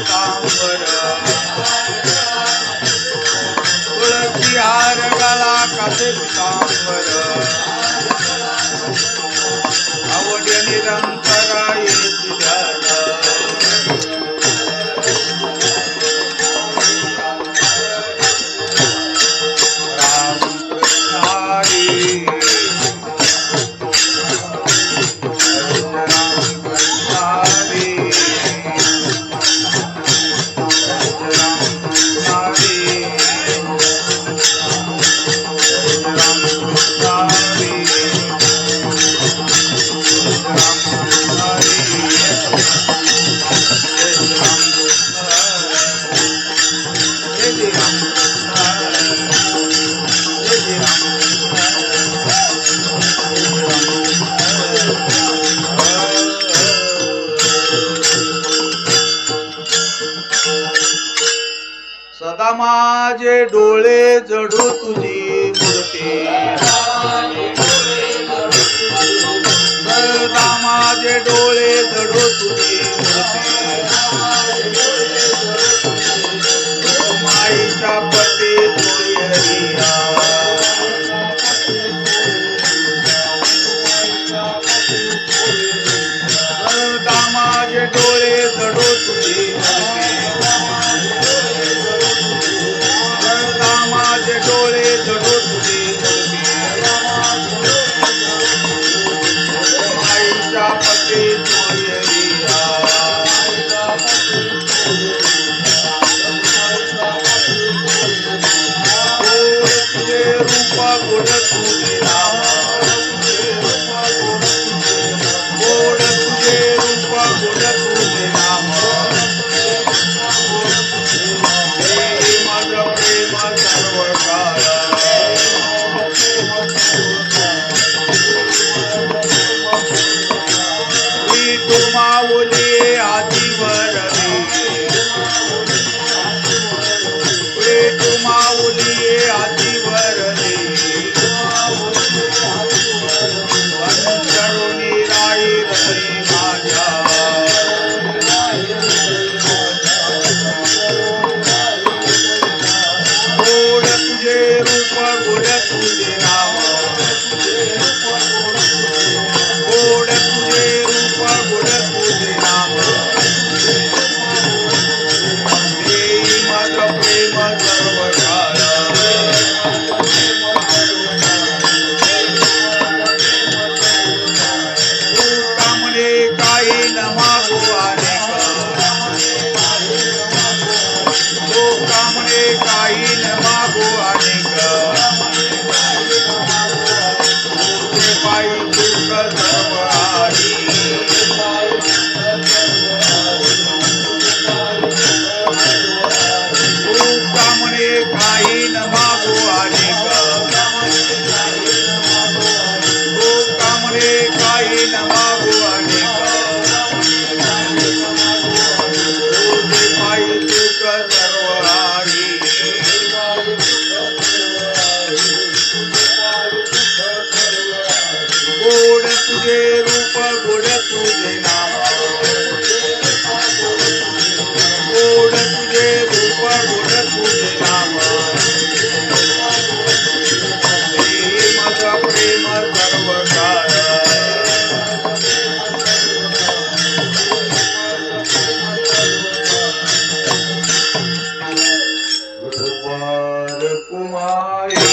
पितांबर तुळसी हार गळा कासे पितांबर आवड्य निरंतर येती ध्यान राम कृष्ण हरी सदा माझे डोळे जडू तुझी मूर्ती सदा माझे डोळे जडू तुझी मूर्ती माईच्या पती सोयरिया सदा माझे डोळे जडू तुझी मूर्ती माझे डोळे जडू तुझी माईच्या पती सोयरिया तुझे रूप गोड तुझे नाम गोड तुझे रूप गोड तुझे नाम माऊली आदिवरली तू माऊली आदिवरली वंचरुणी राई रली माझ्या गोड तुझे रूप गोड तुझे नाम गोड तुझे रूप गोड तुझे नाम माझं प्रेम सर्व काळ तू कामने काही न मागू अनेक तू कामने काही न मागू अनेक तुझे पायी दुःख सर्व आई तू कामने काही न मागू अनेक तू कामने काही न मागू अनेक तुझे पायी दुःख सर्व आई गोड तुझे रूप गोड तुझे नाम गोड तुझे रूप गोड तुझे नाम माझा प्रेम सर्व काळ गुरुवार कुमारी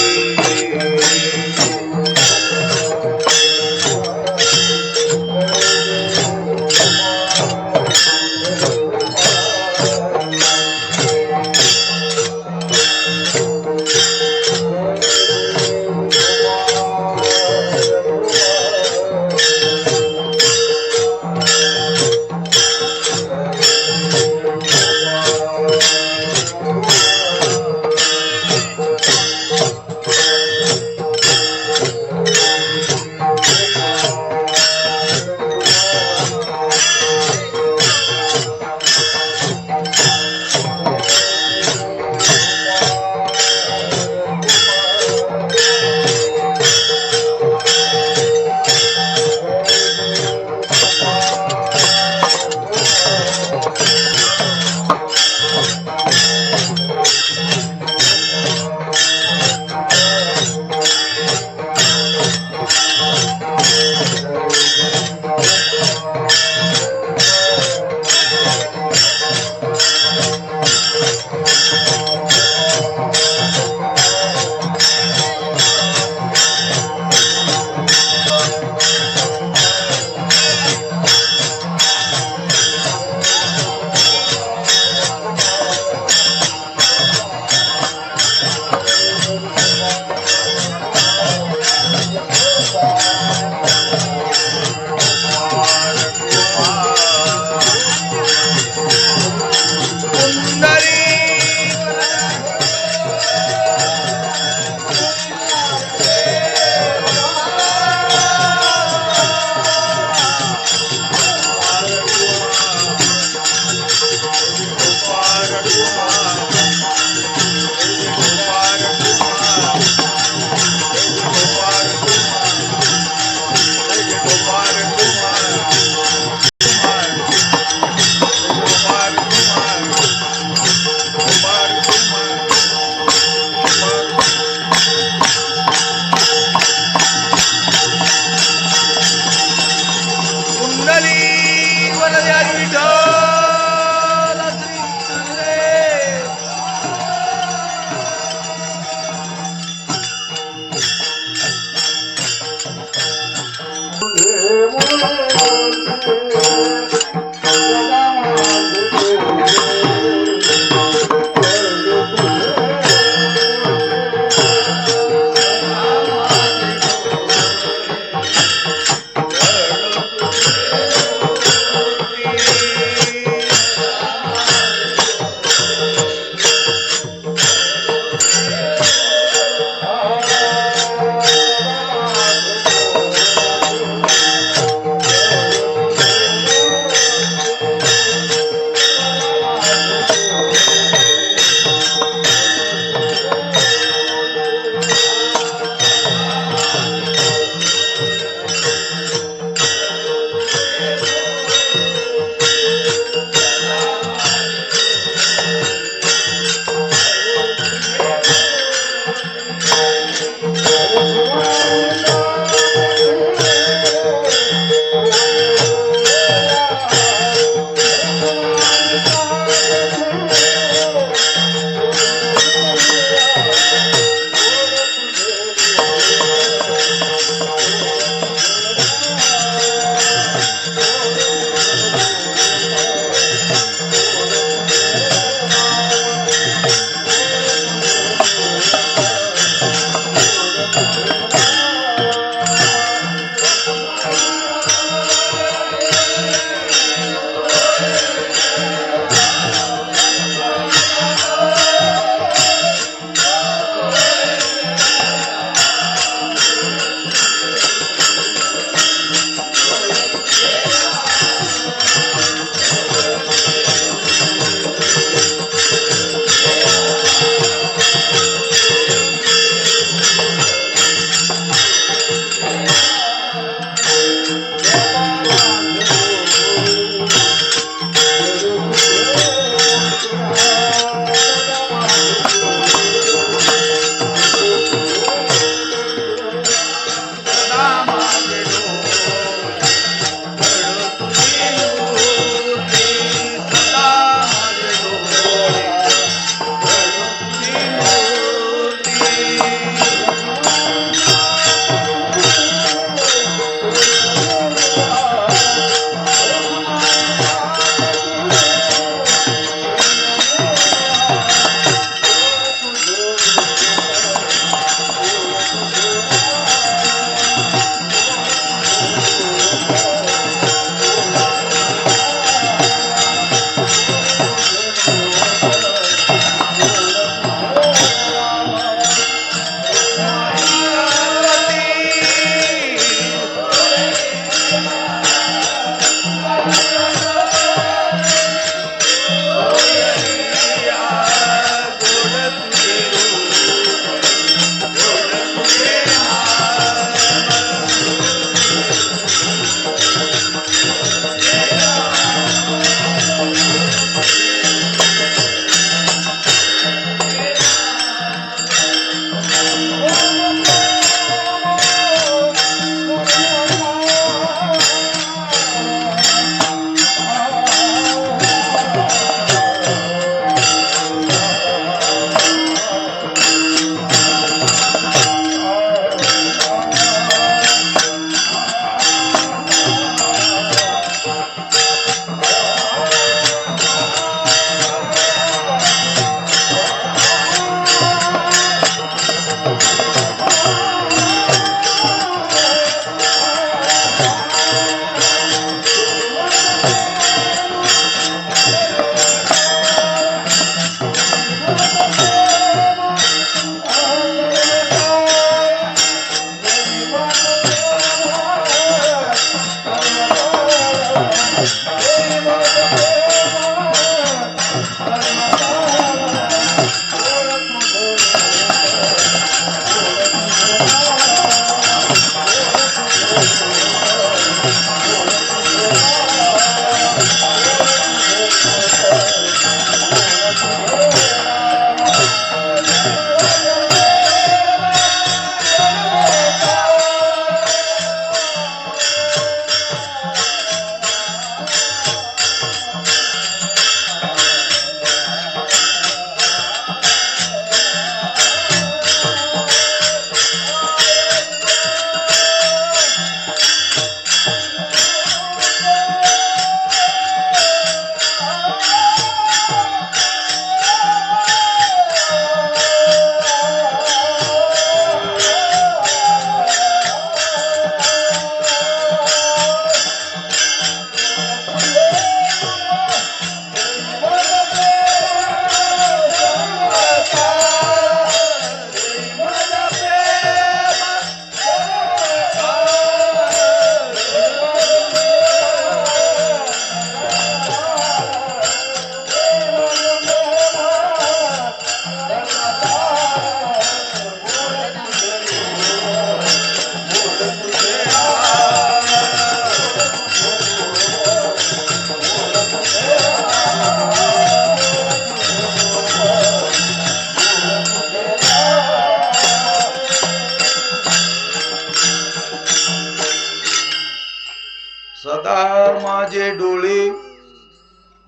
सदा माझे डोळे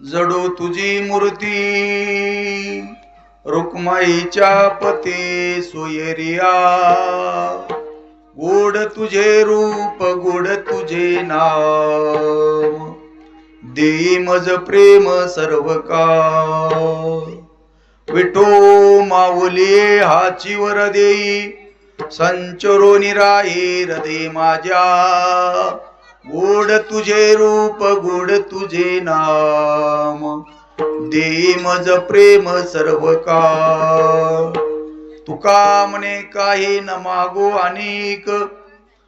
जडो तुझी मूर्ती, रुक्माईच्या पते सोयरिया, गोड तुझे रूप गोड तुझे नाम, देई मज प्रेम सर्व का, विठो माऊली हाची वर देई, संचरो निराई हृदय माझ्या, गोड तुझे रूप गोड तुझे नाम, देई मज प्रेम सर्व का, तुका म्हणे काही न मागो अनेक,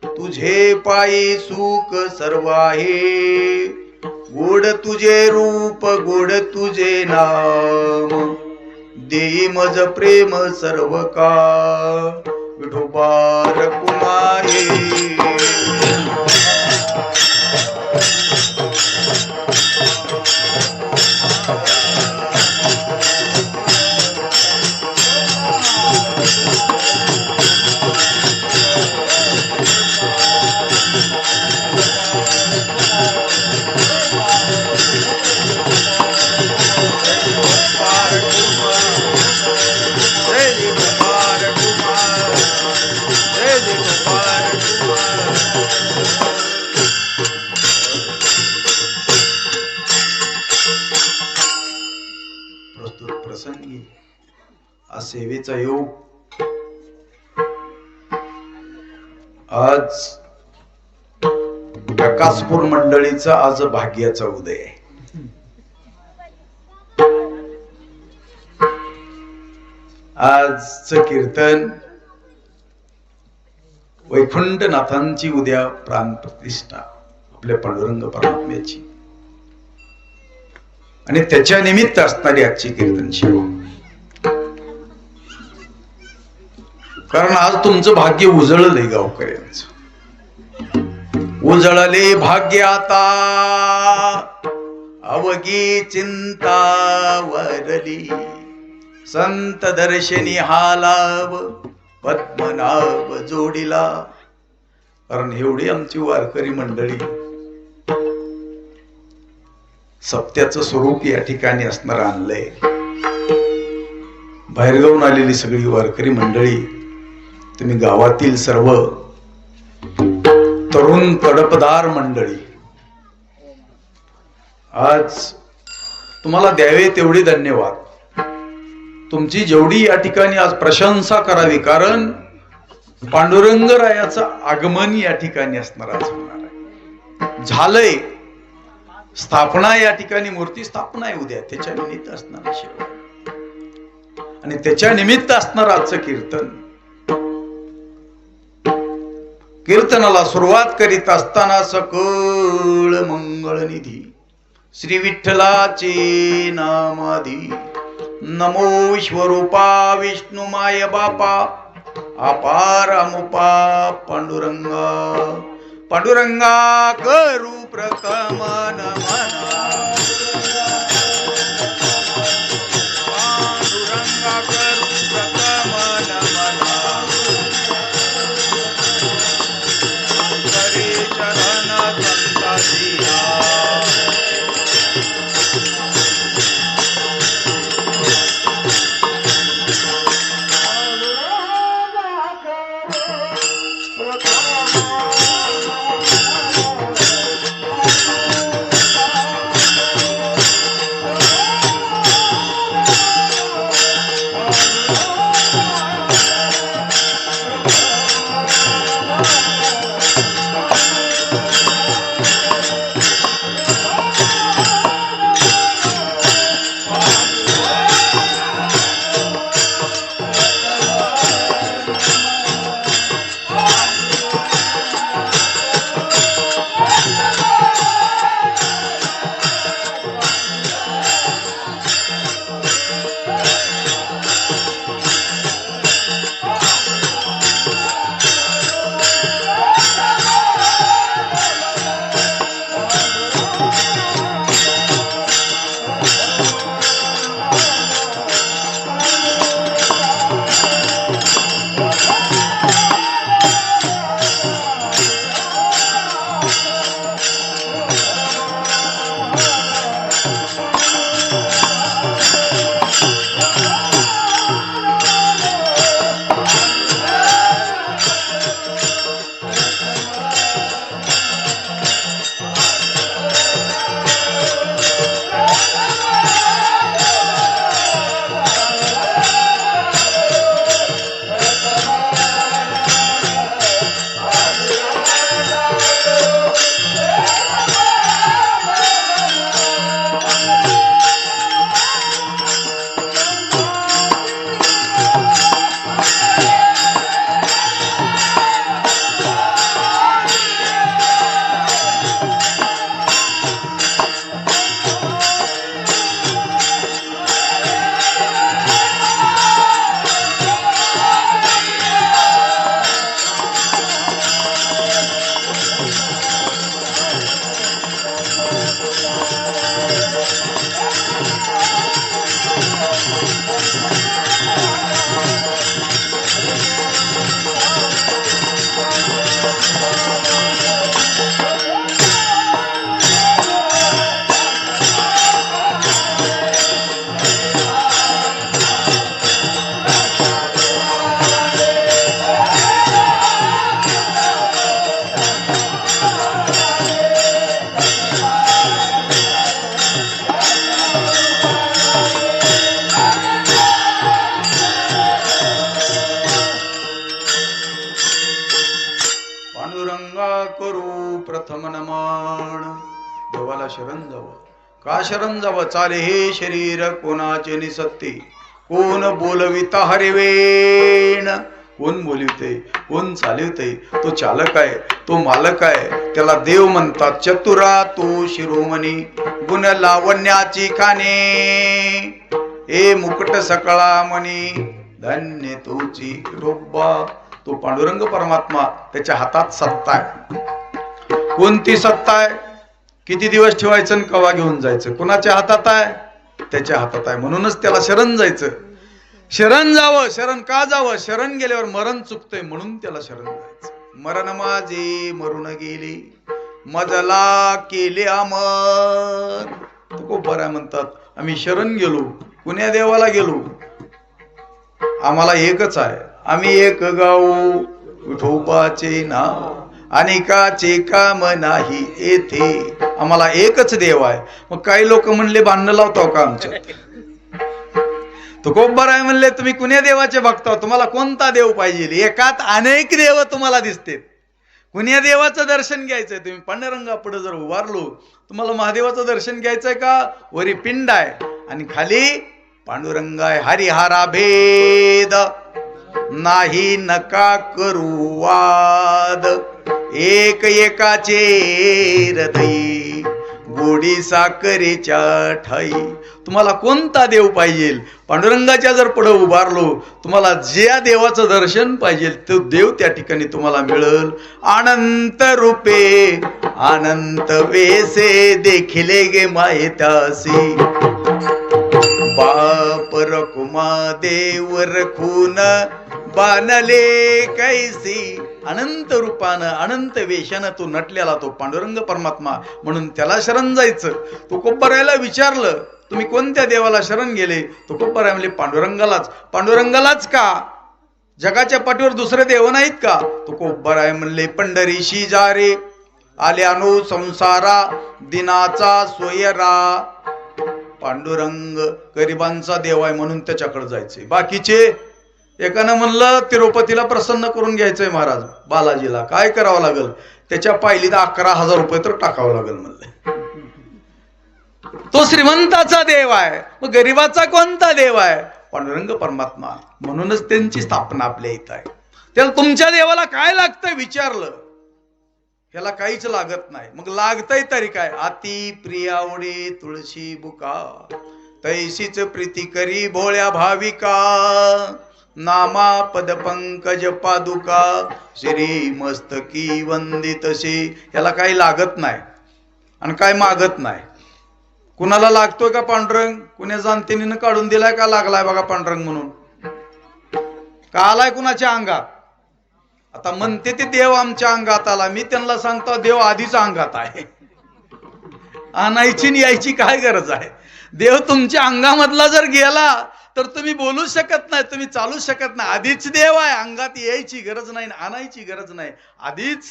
तुझे पायी सुख सर्व आहे, गोड तुझे रूप गोड तुझे नाम, देई मज प्रेम सर्व का, विठोबा कुमारी. प्रसंगी आज सेवेचा योग, आज प्रकाशपूर मंडळीचा आज भाग्याचा उदय आहे. आजचं कीर्तन वैकुंठनाथांची उद्या प्राण प्रतिष्ठा आपल्या पांडुरंग परमात्म्याची, आणि त्याच्या निमित्त असणारी आजची कीर्तन सेवा. कारण आज तुमचं भाग्य उजळलंय गावकऱ्यांचं, उजळले भाग्य आता, अवघी चिंता वरली, संत दर्शनी हालाव पद्मनाभ जोडीला. कारण एवढी आमची वारकरी मंडळी, सप्त्याचं स्वरूप या ठिकाणी असणार आणलंय. बाहेरगावून आलेली सगळी वारकरी मंडळी, तुम्ही गावातील सर्व तरुण तडपदार मंडळी, आज तुम्हाला द्यावे तेवढे धन्यवाद. तुमची जेवढी या ठिकाणी आज प्रशंसा करावी, कारण पांडुरंगरायाचं आगमन या ठिकाणी असणार आज होणार आहे. झालंय स्थापना, या ठिकाणी मूर्ती स्थापना आहे उद्या, त्याच्या निमित्त असणार शेवा आणि त्याच्या निमित्त असणार आजचं कीर्तन. कीर्तनाला सुरुवात करीत असताना सकळ मंगळनिधी श्री विठ्ठलाचे नामाधी, नमो विश्वरूपा विष्णू माय बापा, अपार अमुपा पांडुरंगा, पांडुरंगा करू प्रथम नमना, पांडुरंगा करू प्रथम नमना, करे चरण संताजिया, प्रथम नमन. देवाला शरण जावं. का शरण जावं? चाले हे शरीर कोणाचे निसत्ते, कोण बोलविता हरिवेण. कोण बोलविते, कोण चालविते? तो चालक आहे, तो मालक आहे. त्याला देव म्हणतात. चतुरा तो शिरोमणी, गुण लावण्याची खाणे. ए मुकुट सकळा मनी, धन्य तोची रोब्बा. तो पांडुरंग परमात्मा, त्याच्या हातात सत्ता आहे. कोणती सत्ता आहे? किती दिवस ठेवायचं आणि कवा घेऊन जायचं? कुणाच्या हातात आहे? त्याच्या हातात आहे. म्हणूनच त्याला शरण जायचं. शरण जावं. शरण का जावं? शरण गेल्यावर मरण चुकतंय म्हणून त्याला शरण जायचं. मरण माझे मरून गेले, मजला केले अमर. तुकोबाराय म्हणतात, आम्ही शरण गेलो, कुण्या देवाला गेलो? आम्हाला एकच आहे. आम्ही एक गाऊ विठोबाचे नाव, अनेकाचे काम नाही येथे. आम्हाला एकच देव आहे. मग काही लोक म्हणले भांडण लावतो का आमच्यात? तुकोबाराय म्हणले, तुम्ही कुण्या देवाचे भक्त आहोत? तुम्हाला कोणता देव पाहिजे? एकात अनेक देव तुम्हाला दिसते. कुण्या देवाचं दर्शन घ्यायचंय? तुम्ही पांडुरंगा पुढे जर उभारलो, तुम्हाला महादेवाचं दर्शन घ्यायचंय का? वरी पिंड आहे आणि खाली पांडुरंग आहे. हरिहरा भेद नाही नका करू वाद, एक एकाचे हृदयी गोडी साखरेच्या ठाई. तुम्हाला कोणता देव पाहिजे? पांडुरंगाच्या जर पुढे उभारलो, तुम्हाला ज्या देवाचं दर्शन पाहिजे तो देव त्या ठिकाणी तुम्हाला मिळेल. अनंत रूपे अनंत वेसे देखिले गे माहितासी, बाप रकुमा देव रखून बाणले कैसी. अनंत रूपानं अनंत वेशानं तो नटलेला तो पांडुरंग परमात्मा, म्हणून त्याला शरण जायचं. तुकोबारायला विचारलं, तुम्ही कोणत्या देवाला शरण गेले? तुकोबाराय म्हणले, पांडुरंगालाच. पांडुरंगालाच का? जगाच्या पाठीवर दुसरे देव नाहीत का? तुकोबाराय म्हणले, पंढरीशी जारे आल्यानो संसारा दिनाचा सोयरा. पांडुरंग गरिबांचा देव आहे म्हणून त्याच्याकडे जायचंय. बाकीचे एकानं म्हणलं तिरुपतीला प्रसन्न करून घ्यायचंय महाराज बालाजीला, काय करावं लागेल? त्याच्या पायलीत 11,000 रुपये तर टाकावं लागेल म्हणलं. तो श्रीमंताचा देव आहे. मग गरीबाचा कोणता देव आहे? पांडुरंग परमात्मा. म्हणूनच त्यांची स्थापना आपल्या इथं आहे. त्याला तुमच्या देवाला काय लागतंय विचारलं, ह्याला काहीच लागत नाही. मग लागतंय तरी काय? अति प्रियावडे तुळशी बुका, तैसीच प्रीती करी भोळ्या भाविका. नामा पद पंकज पादुका, श्री मस्तकी वंदितशी. याला काही लागत नाही आणि काय मागत नाही. कुणाला लागतोय का पांडुरंग? कुण्या जाणतेनीनं काढून दिलाय का लागलाय बघा पांडुरंग म्हणून? का आलाय कुणाच्या अंगात? आता म्हणते ते देव आमच्या अंगात आला. मी त्यांना सांगतो देव आधीच अंगात आहे. आणायची यायची काय गरज आहे? देव तुमच्या अंगामधला जर गेला तर तुम्ही बोलू शकत नाही, तुम्ही चालू शकत नाही. आधीच देव आहे. अंगात यायची गरज नाही, आणायची गरज नाही. आधीच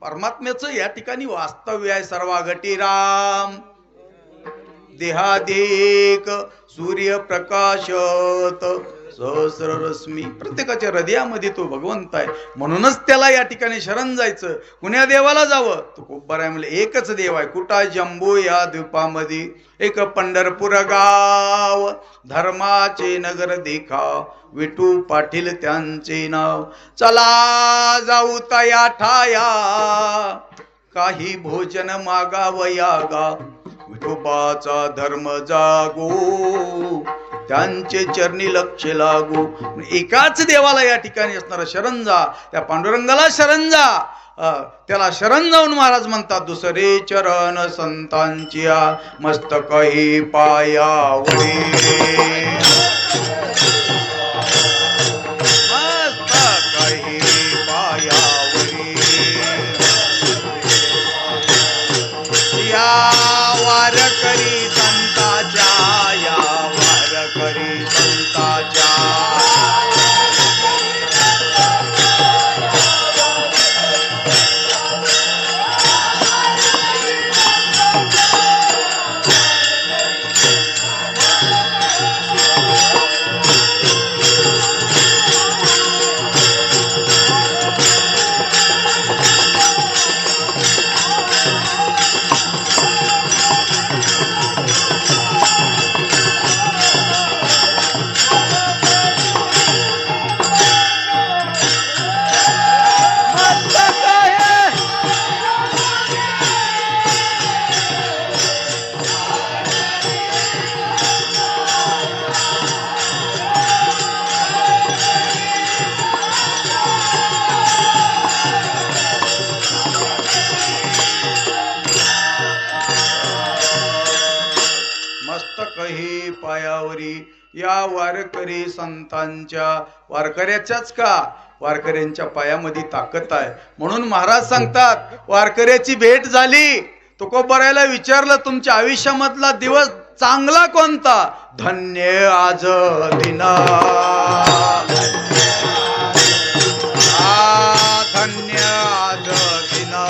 परमात्म्याचं या ठिकाणी वास्तव्य आहे. सर्वागटी राम देहादेक सूर्य प्रकाशत सहस्र रश्मी. प्रत्येकाच्या हृदयामध्ये तो भगवंत आहे. म्हणूनच त्याला या ठिकाणी शरण जायचं. कुण्या देवाला जावं? तुकोबाराय म्हणले, एकच देव आहे. कुठा? जम्बो या द्वीपामध्ये एक पंढरपूर गाव, धर्माचे नगर देखा, विठू पाटील त्यांचे नाव. चला जाऊ तया ठाया, काही भोजन मागावया गा, विठोबाचा धर्म जागो, त्यांचे चरणी लक्ष लागू. एकाच देवाला या ठिकाणी असणारा शरण जा, त्या पांडुरंगाला शरण जा. त्याला शरण जाऊन महाराज म्हणतात, दुसरे चरण संतांची मस्तकही पायावरी, मस्तकही पायावरी. या वारकरी संताच्या, या वारकरी संताच्या. पायावरी या वारकरी संतांच्या. वारकऱ्याच्याच का, वारकऱ्यांच्या पायामध्ये ताकद आहे. म्हणून महाराज सांगतात वारकऱ्याची भेट झाली. तुकोबारायला विचारलं तुमच्या आयुष्यामधला दिवस चांगला कोणता? धन्य आज दिना, धन्य आज दिना,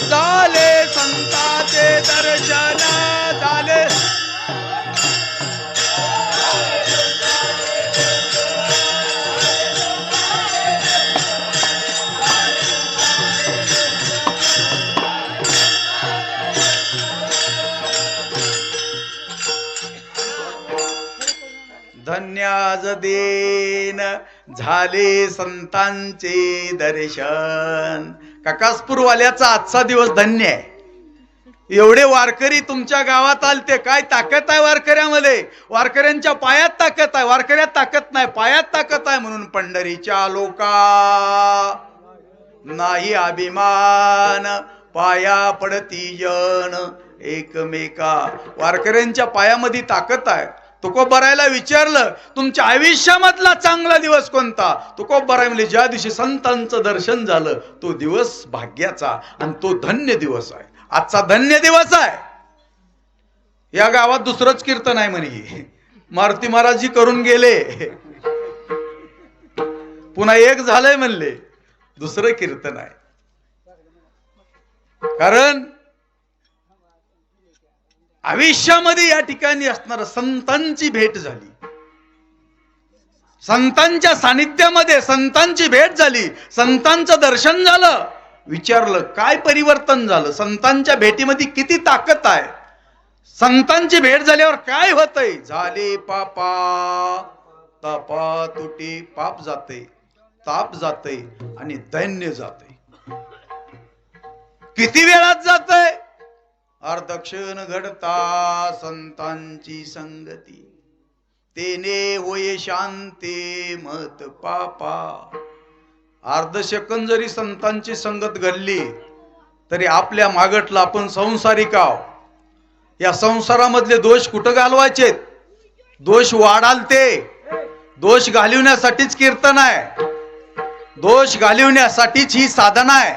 झाले संतांचे दर्शन झाले. धन्य आज दिन झाले संतांचे दर्शन. काकासपूरवाल्याचा आजचा दिवस धन्य आहे. एवढे वारकरी तुमच्या गावात आलते. काय ताकद आहे वारकऱ्यामध्ये? वारकऱ्यांच्या पायात ताकद आहे. वारकऱ्यात ताकद नाही, पायात ताकद आहे. म्हणून पंढरीच्या लोका नाही अभिमान, पाया पडती जन एकमेका. वारकऱ्यांच्या पायामध्ये ताकद आहे. तुकोबारायला विचारलं तुमच्या आयुष्यामधला चांगला दिवस कोणता? तुकोबाराय म्हणले ज्या दिवशी संतांचं दर्शन झालं तो दिवस भाग्याचा आणि तो धन्य दिवस आहे. आजचा धन्य दिवस आहे. या गावात दुसरंच कीर्तन आहे म्हणे. मारुती महाराजजी करून गेले, पुन्हा एक झालंय म्हणले, दुसरं कीर्तन आहे. कारण आयुष्यामध्ये या ठिकाणी असणाऱ्या संतांची भेट झाली. संतांच्या सानिध्यामध्ये संतांची भेट झाली, संतांचं दर्शन झालं. विचारलं काय परिवर्तन झालं? संतांच्या भेटीमध्ये किती ताकद आहे? संतांची भेट झाल्यावर काय होतंय? झाले पापा तपा तुटी. पाप जाते, ताप जाते आणि दैन्य जाते. किती वेळात जातंय? अर्धक्षण घडता संतांची संगती, तेने होय शांती मत पापा. अर्धसेकंद जरी संतांची संगत घडली तरी आपल्या मागटला आपण संसारिक आहोत. या संसारामधले दोष कुठं घालवायचे? दोष वाढाल ते. दोष घालवण्यासाठीच कीर्तन आहे, दोष घालवण्यासाठीच ही साधना आहे.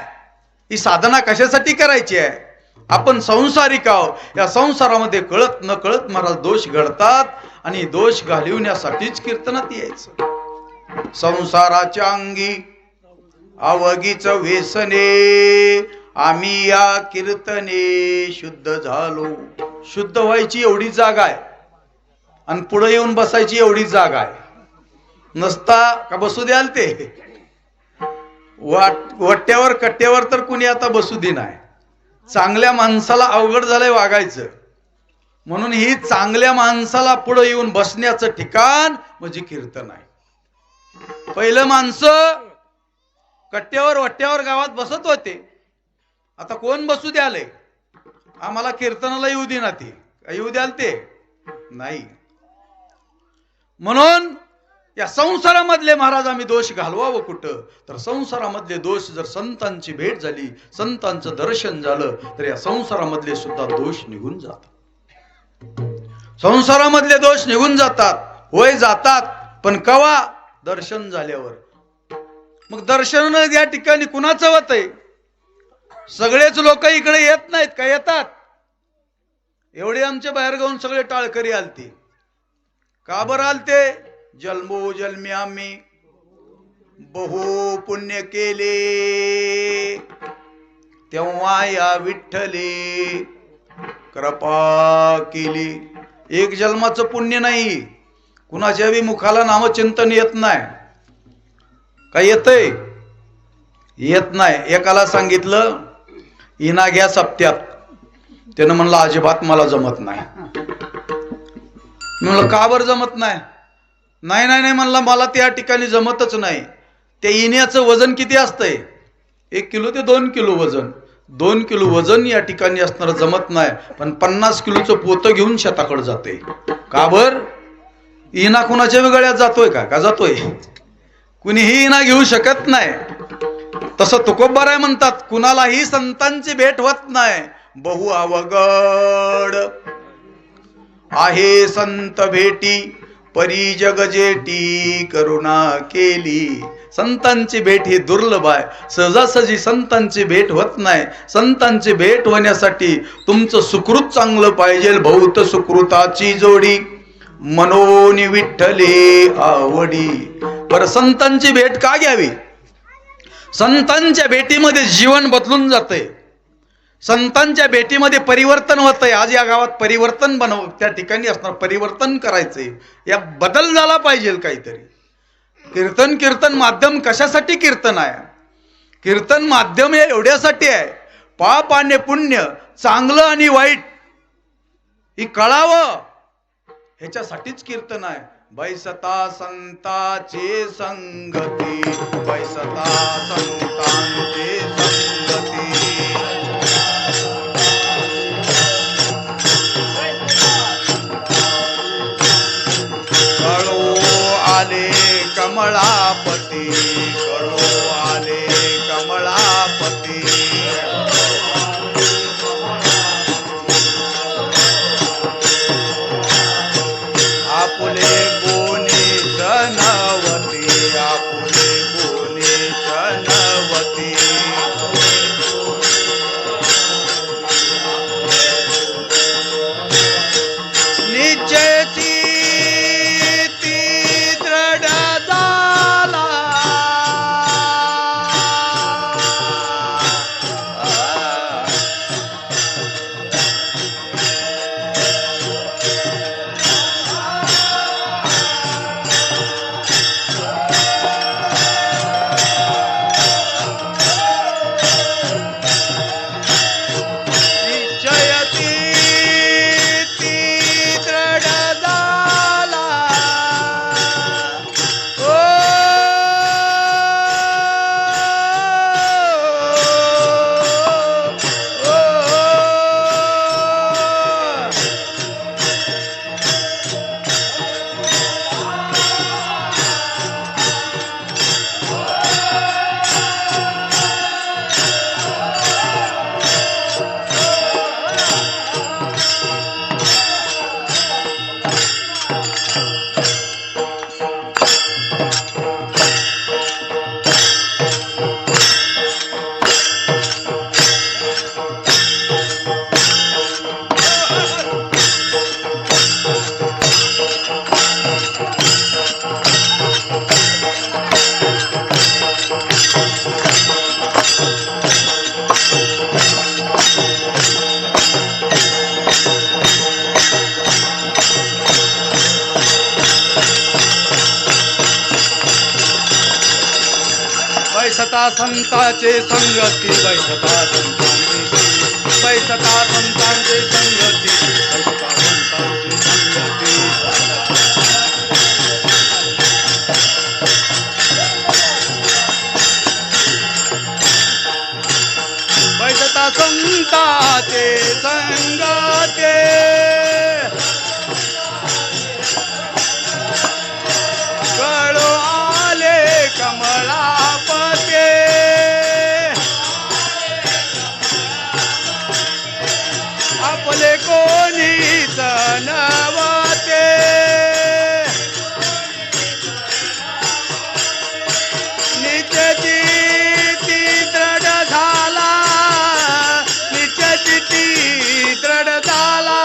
ही साधना कशासाठी करायची आहे? आपण संसारिक आहोत. या संसारामध्ये कळत न कळत महाराज दोष घडतात आणि दोष घालवण्यासाठीच कीर्तनात यायचं. संसाराच्या अंगी अवगीच व्यसने, आम्ही या कीर्तने शुद्ध झालो. शुद्ध व्हायची एवढी जागा आहे आणि पुढे येऊन बसायची एवढी जागा आहे. नसता का बसू द्याल ते? वट्ट्यावर कट्ट्यावर तर कुणी आता बसू दे नाही. चांगल्या माणसाला अवघड झालंय वागायचं. म्हणून ही चांगल्या माणसाला पुढे येऊन बसण्याचं ठिकाण म्हणजे कीर्तन आहे. पहिलं माणसं कट्ट्यावर वट्ट्यावर गावात बसत होते. आता कोण बसू द्यालय? आम्हाला कीर्तनाला येऊ दे ना. ते येऊ द्याल ते नाही. म्हणून या संसारामधले महाराज आम्ही दोष घालवावं कुठं? तर संसारामधले दोष जर संतांची भेट झाली, संतांचं दर्शन झालं तर या संसारामधले सुद्धा दोष निघून जातात. संसारामधले दोष निघून जातात. होय जातात, पण कवा? दर्शन झाल्यावर. मग दर्शन या ठिकाणी कुणाचं होतंय? सगळेच लोक इकडे येत नाहीत का? येतात. एवढे आमचे बाहेरगावून सगळे टाळकरी आलते. का बरं आलते? जन्मोजन्मी आम्ही बहु पुण्य केले, तेव्हा या विठ्ठले कृपा केली. एक जन्माचं पुण्य नाही. कुणाच्या बी मुखाला नामचिंतन येत नाही. काय येतंय? येत नाही. एकाला सांगितलं इना घ्या सप्त्यात, त्यानं म्हणलं अजिबात मला जमत नाही. म्हणलं का बरं जमत नाही? नाही नाही नाही म्हणला, मला त्या ठिकाणी जमतच नाही. त्या इन्याचं वजन किती असतंय? 1 किलो ते 2 किलो वजन. 2 किलो वजन या ठिकाणी असणार जमत नाही. पण 50 किलोचं पोतं घेऊन शेताकडे जाते. का बर? इना कुणाच्या गळ्यात जातोय का जातोय? कुणीही इना घेऊ शकत नाही. तसं तुकोबाराय म्हणतात कुणालाही संतांची भेट होत नाही. बहु अवघड आहे संत भेटी परी जग जेटी करुणा केली. संतांची भेट ही दुर्लभ आहे. सहजासहजी संतांची भेट होत नाही. संतांची भेट होण्यासाठी तुमचं सुकृत चांगलं पाहिजे. भौत सुकृताची जोडी मनोनी विठ्ठले आवडी. पर संतांची भेट का घ्यावी? संतांच्या भेटीमध्ये जीवन बदलून जातंय. संतांच्या भेटीमध्ये परिवर्तन होतंय. आज या गावात परिवर्तन त्या ठिकाणी असणार, परिवर्तन करायचंय. या बदल झाला पाहिजे काहीतरी. कीर्तन माध्यम कशासाठी कीर्तन आहे? कीर्तन माध्यम हे एवढ्यासाठी आहे, पाप आणि पुण्य, चांगलं आणि वाईट ही कळावं ह्याच्यासाठीच कीर्तन आहे. बैसता संतांचे संगती, बैसता संतांचे संगती. कळो आले कमळापती, कळो आले कमळापती. आपुले कोणी नवती, आपुले कोणी नवती. निश्चयची ती दृढ झाला. बैसता संतांचे संगती, बैसता संतांचे, बैसता संतांचे संगती, बैसता संतांचे संगती. बैसता संतांचे संगती. कळो आले कमळापते, आपले कोणीच नवते. नित्यची ती दृढ झाला, नित्यची ती दृढ झाला.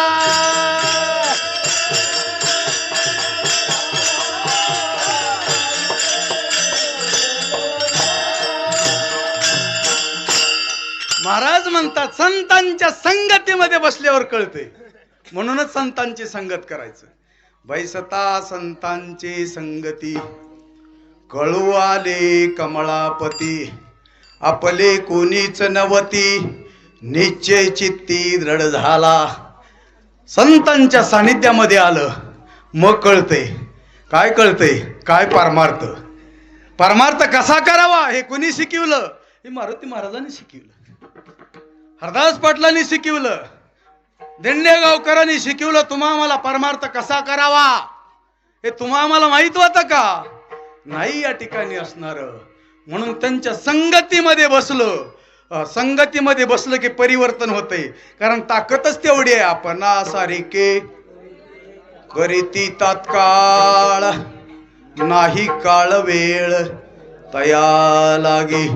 महाराज म्हणतात संतांच्या संगतीमध्ये बसल्यावर कळते, म्हणूनच संतांची संगत करायचं. बैसता संतांची संगती, कळू आले कमळापती, आपले कोणीच नवती. निश्चय चित्ती दृढ झाला. संतांच्या सानिध्यामध्ये आलं मग कळते. काय कळते? काय परमार्थ. परमार्थ कसा करावा हे कोणी शिकवलं? हे मारुती महाराजांनी शिकवलं, हरदास पाटलांनी शिकवलं, दिंडेगावकरांनी शिकवलं. तुम्हा आम्हाला परमार्थ कसा करावा हे तुम्हा आम्हाला माहित होतं का? नाही या ठिकाणी असणार. म्हणून त्यांच्या संगतीमध्ये बसलो संगतीमध्ये बसलं की परिवर्तन होतंय, कारण ताकदच तेवढी आहे. आपणा सारिके करीती तात्काळ, नाही काळ वेळ तया लागे.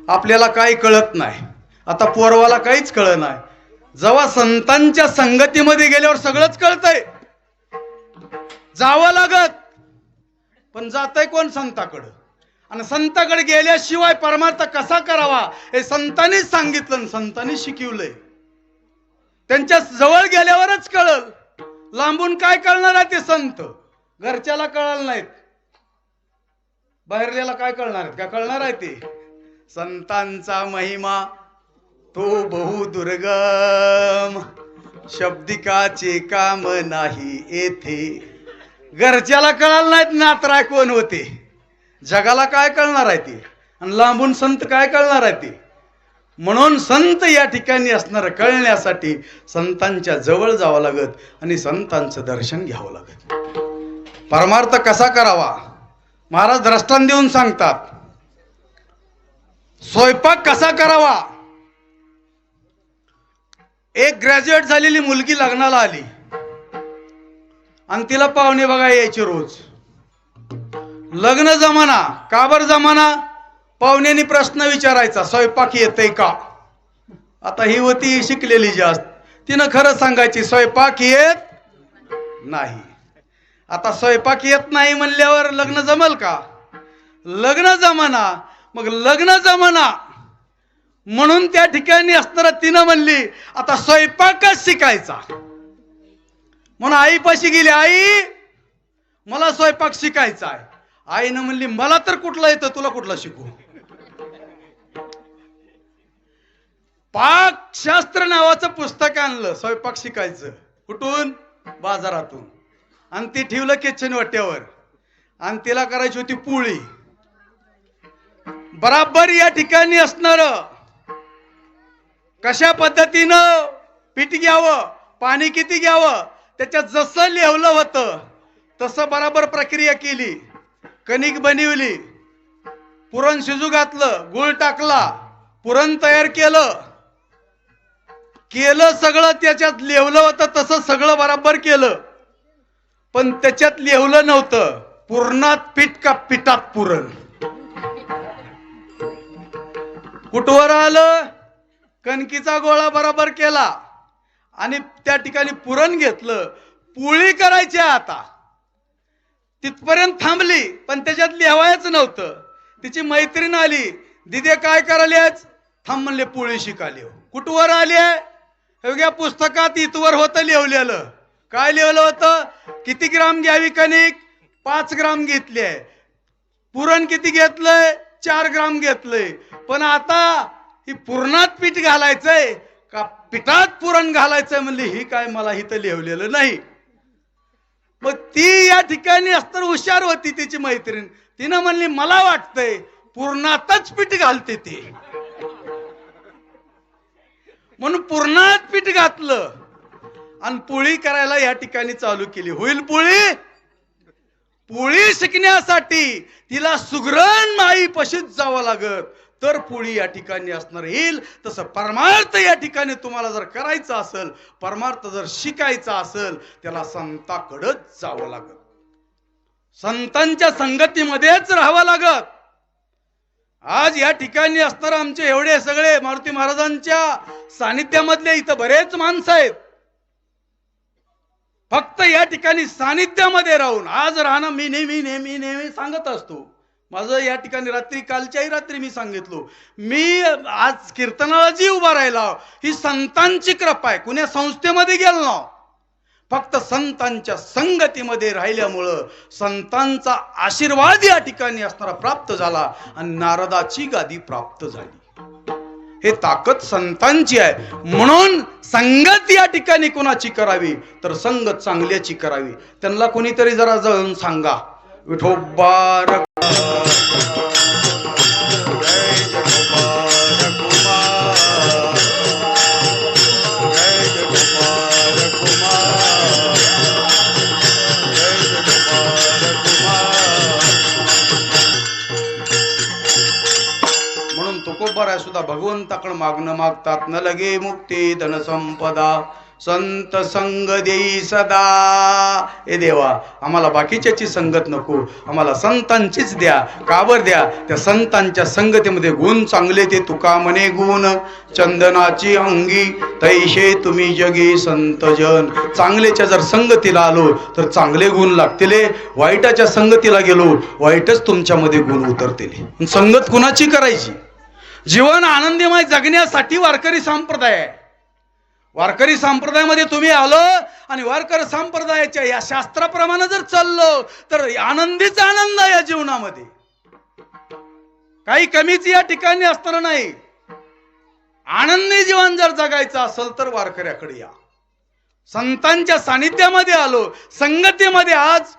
आपल्याला काही कळत नाही. आता पोरवाला काहीच कळत नाही. जेव्हा संतांच्या संगतीमध्ये गेल्यावर सगळंच कळतंय. जावं लागत, पण जातंय कोण? संताकडं. आणि संताकडे गेल्याशिवाय परमार्थ कसा करावा हे संतांनीच सांगितलं, संतांनी शिकवलंय. त्यांच्या जवळ गेल्यावरच कळल. लांबून काय कळणार आहे ते संत? घरच्याला कळलं नाहीत, बाहेरल्याला काय कळणार आहेत? काय कळणार आहे ते? संतांचा महिमा तो बहु दुर्गम, शब्दिकाचे काम नाही येथे. घरच्याला कळलं नाहीत नातराय कोण होते, जगाला काय कळणार आहे ते? आणि लांबून संत काय कळणार आहे ते? म्हणून संत या ठिकाणी असणार कळण्यासाठी संतांच्या जवळ जावं लागत आणि संतांचं दर्शन घ्यावं लागत. परमार्थ कसा करावा महाराज दृष्टांत देऊन सांगतात. स्वयंपाक कसा करावा? एक ग्रॅज्युएट झालेली मुलगी लग्नाला आली आणि तिला पाहुणे बघा यायचे रोज. लग्न जमाना, काबर जमाना? पाहुण्यांनी प्रश्न विचारायचा, स्वयंपाक येतय का? आता ही होती शिकलेली जास्त, तिनं खरं सांगायची स्वयंपाक येत नाही. आता स्वयंपाक येत नाही म्हणल्यावर लग्न जमल का? लग्न जमाना. मग लग्न जमाना म्हणून त्या ठिकाणी असताना तिनं म्हणली आता स्वयंपाकच शिकायचा. म्हणून आईपाशी गेली, आई मला स्वयंपाक शिकायचा आहे. आईनं म्हणली मला तर कुठला येतं, तुला कुठला शिकू? पाकशास्त्र नावाचं पुस्तक आणलं स्वयंपाक शिकायचं. कुठून? बाजारातून. आणि ती ठेवलं किचन वाट्यावर आणि तिला करायची होती पोळी. बराबर या ठिकाणी असणार कशा पद्धतीनं पीठ घ्यावं, पाणी किती घ्यावं, त्याच्यात जसं लिहलं होतं तसं बराबर प्रक्रिया केली. कणिक बनवली, पुरण शिजू घातलं, गुळ टाकला, पुरण तयार केलं सगळं त्याच्यात लिहलं होतं तसं सगळं बराबर केलं. पण त्याच्यात लिहलं नव्हतं पुरणात पीठ का पिठात पुरण. कुठवर आलं? कणकीचा गोळा बराबर केला आणि त्या ठिकाणी पुरण घेतलं. पोळी करायची आता तिथपर्यंत थांबली, पण त्याच्यात लिहायच नव्हतं. तिची मैत्रीण आली, दिदे काय करायल्यास? थांब म्हणले पोळी शिकाली. कुठवर आली? एवढ्या पुस्तकात इथवर होतं लिहलेलं. काय लिहिलं होतं? किती ग्राम घ्यावी कणिक? 5 ग्राम घेतली आहे. पुरण किती घेतलंय? 4 ग्राम घेतलंय. पण आता ही पुरणात पीठ घालायचंय का पिठात पुरण घालायचंय म्हणली, ही काय मला इथं लिहिलेलं नाही. मग ती या ठिकाणी असताना हुशार होती तिची मैत्रीण. तिनं म्हणली मला वाटतंय पुरणातच पीठ घालते ती. म्हणून पुरणात पीठ घातलं आणि पोळी करायला या ठिकाणी चालू केली. होईल पोळी? पोळी शिकण्यासाठी तिला सुगरण माई पशीच जावं लागत तर पोळी या ठिकाणी असणार येईल. तसं परमार्थ या ठिकाणी तुम्हाला जर करायचं असेल, परमार्थ जर शिकायचा असेल, त्याला संताकडच जावं लागत, संतांच्या संगतीमध्येच राहावं लागत. आज या ठिकाणी असणार आमचे एवढे सगळे मारुती महाराजांच्या सानिध्यामधले इथं बरेच माणसं आहेत. फक्त या ठिकाणी सानिध्यामध्ये राहून आज राहणं मी नेहमी सांगत असतो. माझं या ठिकाणी कालच्याही रात्री मी सांगितलो, मी आज कीर्तनाला जी उभा राहिला ही संतांची कृपा आहे. कुण्या संस्थेमध्ये गेलो ना, फक्त संतांच्या संगतीमध्ये राहिल्यामुळं संतांचा आशीर्वाद या ठिकाणी असणारा प्राप्त झाला आणि नारदाची गादी प्राप्त झाली. हे ताकद संतांची आहे. म्हणून संगत या ठिकाणी कोणाची करावी तर संगत चांगल्याची करावी. त्यांना कोणीतरी जरा जाऊन सांगा, विठोबा तुकोबाराय सुद्धा भगवंताकडे मागणं मागतात. न लगे मुक्ती धन संपदा संत संग देई सदा. ए देवा, आम्हाला बाकीच्याची संगत नको, आम्हाला संतांचीच द्या. काबर द्या? त्या संतांच्या संगतीमध्ये गुण चांगले ते तुका म्हणे गुण चंदनाची अंगी तैशे तुम्ही जगी संत जन. चांगल्याच्या जर संगतीला आलो तर चांगले गुण लागतील, वाईटाच्या संगतीला गेलो वाईटच तुमच्यामध्ये गुण उतरतील. संगत कुणाची करायची? जीवन आनंदमय जगण्यासाठी वारकरी संप्रदाय आहे. वारकरी संप्रदायामध्ये तुम्ही आलो आणि वारकरी संप्रदायाच्या या शास्त्राप्रमाणे जर चाललो तर आनंदीच आनंद या जीवनामध्ये. काही कमीच या ठिकाणी असणार नाही. आनंदी जीवन जर जगायचं असेल तर वारकऱ्याकडे या. संतांच्या सानिध्यामध्ये आलो, संगतीमध्ये. आज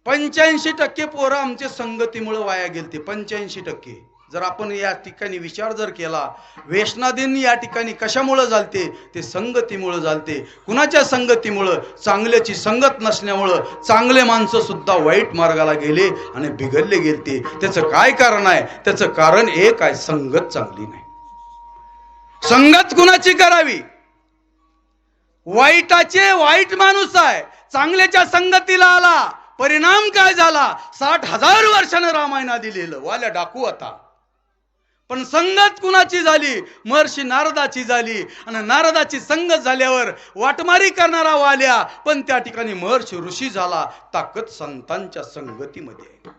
85% पोरं आमच्या संगतीमुळे वाया गेलते. 85%. जर आपण या ठिकाणी विचार जर केला, वेशनादीन या ठिकाणी कशामुळे झालते? ते संगतीमुळे झालते. कुणाच्या संगतीमुळे? चांगल्याची संगत नसल्यामुळं चांगले माणसं सुद्धा वाईट मार्गाला गेले आणि बिघडले गेलते. त्याचं काय कारण आहे? त्याचं कारण एक आहे, संगत चांगली नाही. संगत कुणाची करावी? वाईटाचे वाईट माणूस आहे, चांगल्याच्या संगतीला आला, परिणाम काय झाला? 60,000 वर्षानं रामायण दिलेलं वाल्या डाकू होता. पण संगत कुणाची झाली? महर्षी नारदाची झाली. आणि नारदाची संगत झाल्यावर वाटमारी करणारा वाल्या, पण त्या ठिकाणी महर्षी ऋषी झाला. ताकद संतांच्या संगतीमध्ये.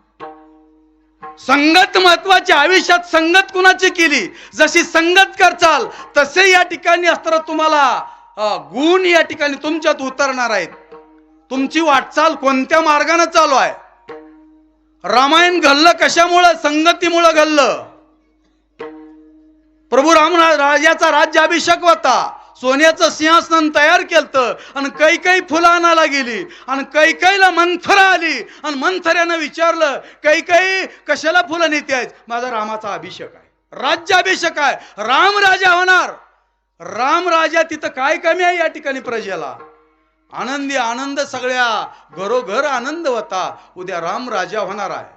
संगत महत्वाची. आयुष्यात संगत कुणाची केली? जशी संगत करचाल तसे या ठिकाणी असताना तुम्हाला गुण या ठिकाणी तुमच्यात उतरणार आहेत. तुमची वाटचाल कोणत्या मार्गाने चालू आहे? रामायण घडलं कशामुळं? संगतीमुळं घडलं. प्रभू राजाचा राज्याभिषेक होता. सोन्याचं सिंहासन तयार केलं आणि कैकई फुलं आणायला गेली आणि कैकईला मंथरा आली आणि मंथऱ्यानं विचारलं, कैकई कशाला फुलं नेते आहेत? माझा रामाचा अभिषेक आहे, राज्याभिषेक आहे, राम राजा होणार. राम राजा तिथं काय कमी आहे या ठिकाणी? प्रजेला आनंदी आनंद, सगळ्या घरोघर आनंद होता. उद्या राम राजा होणार आहे.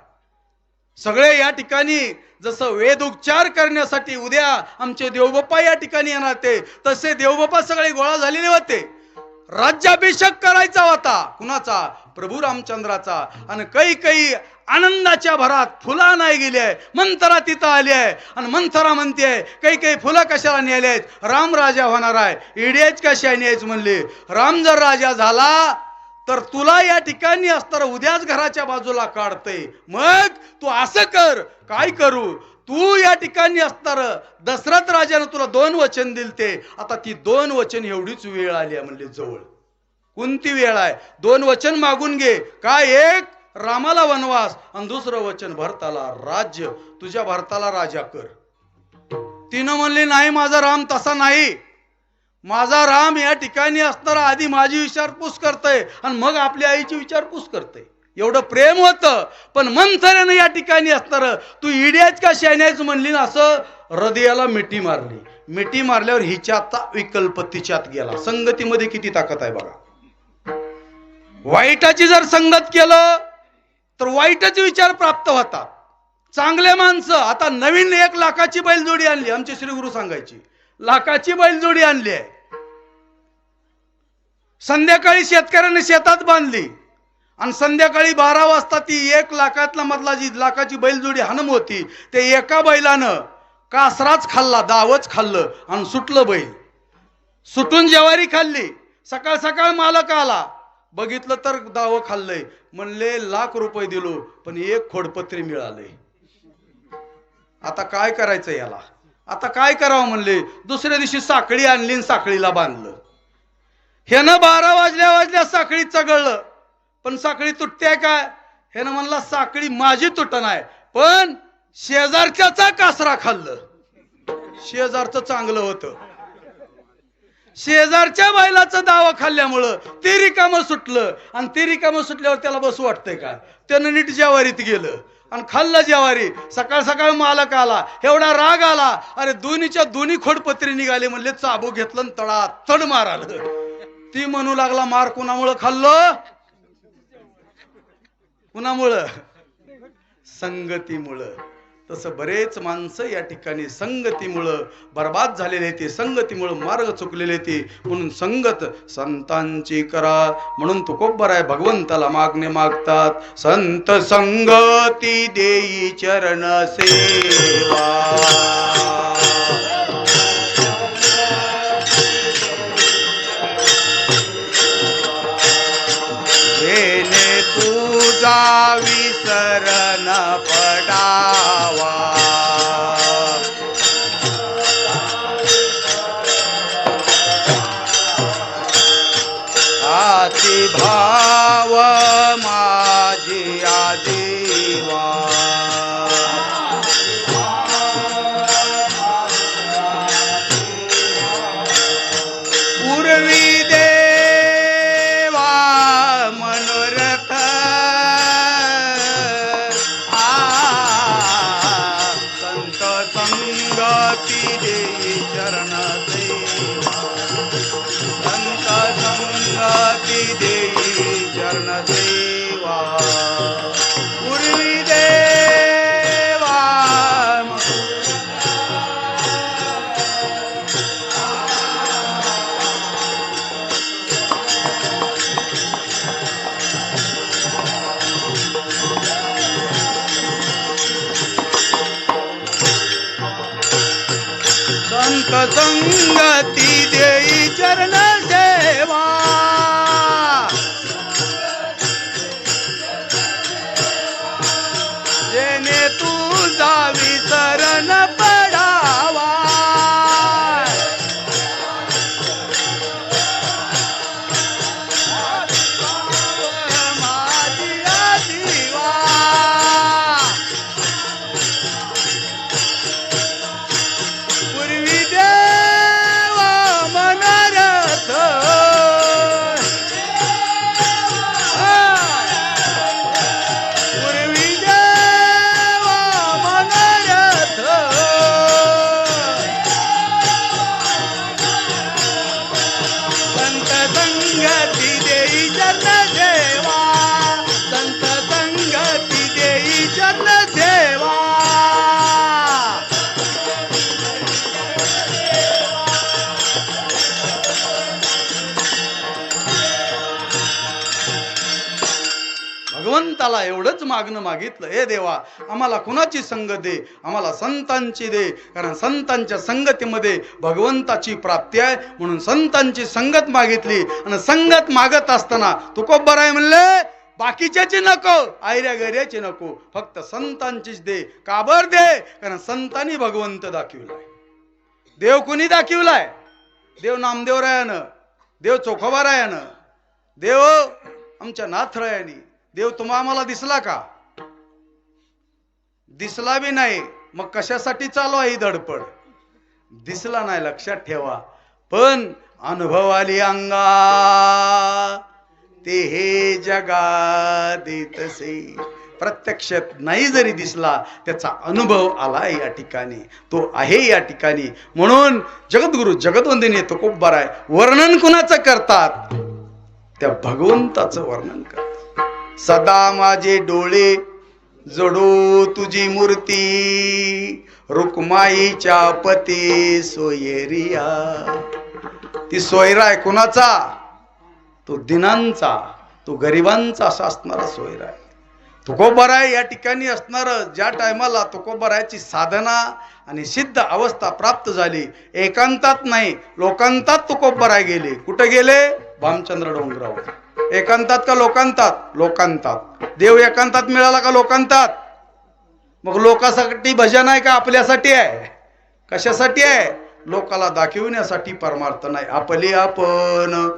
सगळे या ठिकाणी जसं वेद उच्चार करण्यासाठी उद्या आमचे देवबाप्पा या ठिकाणी येणार ते, तसे देवबाप्पा सगळे गोळा झालेले होते. राज्याभिषेक करायचा होता. कुणाचा? प्रभू रामचंद्राचा. आणि काही आनंदाच्या भरात फुला नाही गेली आहे, मंथरा तिथं आली आहे आणि मंथरा म्हणते काही फुलं कशाला नेले आहेत? राम राजा होणार आहे. इडियाच कशा न्यायच म्हणले? राम जर राजा झाला तर तुला या ठिकाणी असताना उद्याच घराच्या बाजूला काढते. मग तू असं कर. काय करू? तू या ठिकाणी असताना दशरथ राजाने तुला 2 वचन दिलते. आता ती 2 वचन एवढीच वेळ आली आहे म्हणले जवळ. कोणती वेळ आहे? 2 वचन मागून घे. काय? एक रामाला वनवास आणि दुसरं वचन भरताला राज्य. तुझ्या भरताला राजा कर. तिनं म्हणले नाही, माझा राम तसा नाही. माझा राम या ठिकाणी असताना आधी माझी विचारपूस करतय आणि मग आपल्या आईची विचारपूस करतय. एवढं प्रेम होतं. पण मंथरेनं या ठिकाणी असताना तू इड्याच का शाण्याच म्हणली ना, असं हृदयाला मिठी मारली. मिठी मारल्यावर हिच्याचा विकल्प तिच्यात गेला. संगतीमध्ये किती ताकद आहे बघा. वाईटाची जर संगत केलं तर वाईटाचे विचार प्राप्त होतात. चांगले माणसं. आता नवीन 1 लाखाची बैलजोडी आणली. आमचे श्री गुरु सांगायची, लाखाची बैलजोडी आणली आहे. संध्याकाळी शेतकऱ्याने शेतात बांधली आणि संध्याकाळी 12 वाजता ती 1 लाखातला मधला जी लाखाची बैलजोडी हनम होती, ते एका बैलानं कासराच खाल्ला, दावच खाल्लं आणि सुटलं बैल. सुटून ज्वारी खाल्ली. सकाळ सकाळ मालक आला, बघितलं तर दाव खाल्लंय. म्हणले ₹1,00,000 दिलो पण 1 खोडपत्री मिळालंय. आता काय करायचं याला? आता काय करावं म्हणले. दुसऱ्या दिवशी साखळी आणली आणि साखळीला बांधलं. ह्यानं 12 वाजल्या साखळी चगळलं, पण साखळी तुटते काय? ह्यानं म्हणला साखळी माझी तुटन आहे, पण शेजारच्याचा कासरा खाल्लं. शेजारचं चांगलं होतं. शेजारच्या बैलाचं दावा खाल्ल्यामुळं ते रिकामं सुटलं आणि ते रिकामं सुटल्यावर त्याला बसू वाटतंय का? त्यानं नीट ज्वारीत गेलं आणि खाल्लं ज्वारी. सकाळ सकाळ मालक आला. एवढा राग आला, अरे दोन्हीच्या दोन्ही खोडपत्री निघाले. म्हणले चाबू घेतलं आणि तडा तड मार आलं. ती म्हणू लागला, मार कुणामुळं खाल्लं? कुणामुळं? संगतीमुळं. तसं बरेच माणसं या ठिकाणी संगतीमुळं बर्बाद झालेले ते, संगतीमुळं मार्ग चुकलेले ते. म्हणून संगत संतांची करा. म्हणून तुकोबराय भगवंताला मागणे मागतात, संत संगती देई चरण सेवा. जेने तुझा विसर न पडावा, आती भाव माझी आजीवा. पूर्वी देवा मनोरथ संत संगती देई चरण सेवा. संत संगती देई चरण सेवा. पूर्वी देवा संत संगती देई चरण सेवा. जेने तुझा विसर न पडावा, माझी आजीवा. पूर्वी देवा मनोरथ पूर्वी देवा मनोरथ संत संगती देई चरण सेवा. संत संगती देई चरण सेवा. भगवंताला एवढंच मागणं मागितलं, हे देवा आम्हाला कुणाची संगत दे, आम्हाला संतांची दे. कारण संतांच्या संगतीमध्ये भगवंताची प्राप्ती आहे. म्हणून संतांची संगत मागितली. आणि संगत मागत असताना तुकोबराय म्हणले बाकीच्याची नको, आयऱ्या गैऱ्याची नको, फक्त संतांचीच दे. का बर दे? कारण संतांनी भगवंत दाखविलाय. देव कुणी दाखविलाय? देव नामदेवरायानं, देव चोखोबारायानं, देव आमच्या नाथरायानी. देव तुम्हा आम्हाला दिसला का? दिसला बी नाही. मग कशासाठी चालू आहे ही धडपड? दिसला नाही, लक्षात ठेवा. पण अनुभव आली अंगा ते हे जगा देतसे. प्रत्यक्षात नाही जरी दिसला, त्याचा अनुभव आला या ठिकाणी, तो आहे या ठिकाणी. म्हणून जगद्गुरु जगदवंदनीय तुकोबराय वर्णन कुणाचं करतात? त्या भगवंताचं वर्णन करतात. सदा माझे डोळे जडो तुझी मूर्ती, रुक्माईच्या पती सोयरिया. ती सोयरा आहे कुणाचा? तो दिनांचा, तो गरिबांचा असा असणारा सोयरा आहे. तुकोबराय या ठिकाणी असणार. ज्या टायमाला तुकोबरायची साधना आणि सिद्ध अवस्था प्राप्त झाली, एकांतात नाही लोकांतात तुकोबराय गेले. कुठे गेले? भामचंद्र डोंगरावर. एकांतात का लोकांतात? लोकांतात. देव एकांतात मिळाला का लोकांतात? मग लोकांसाठी भजन आहे का आपल्यासाठी आहे? कशासाठी आहे? लोकाला दाखविण्यासाठी परमार्थ नाही. आपले आपण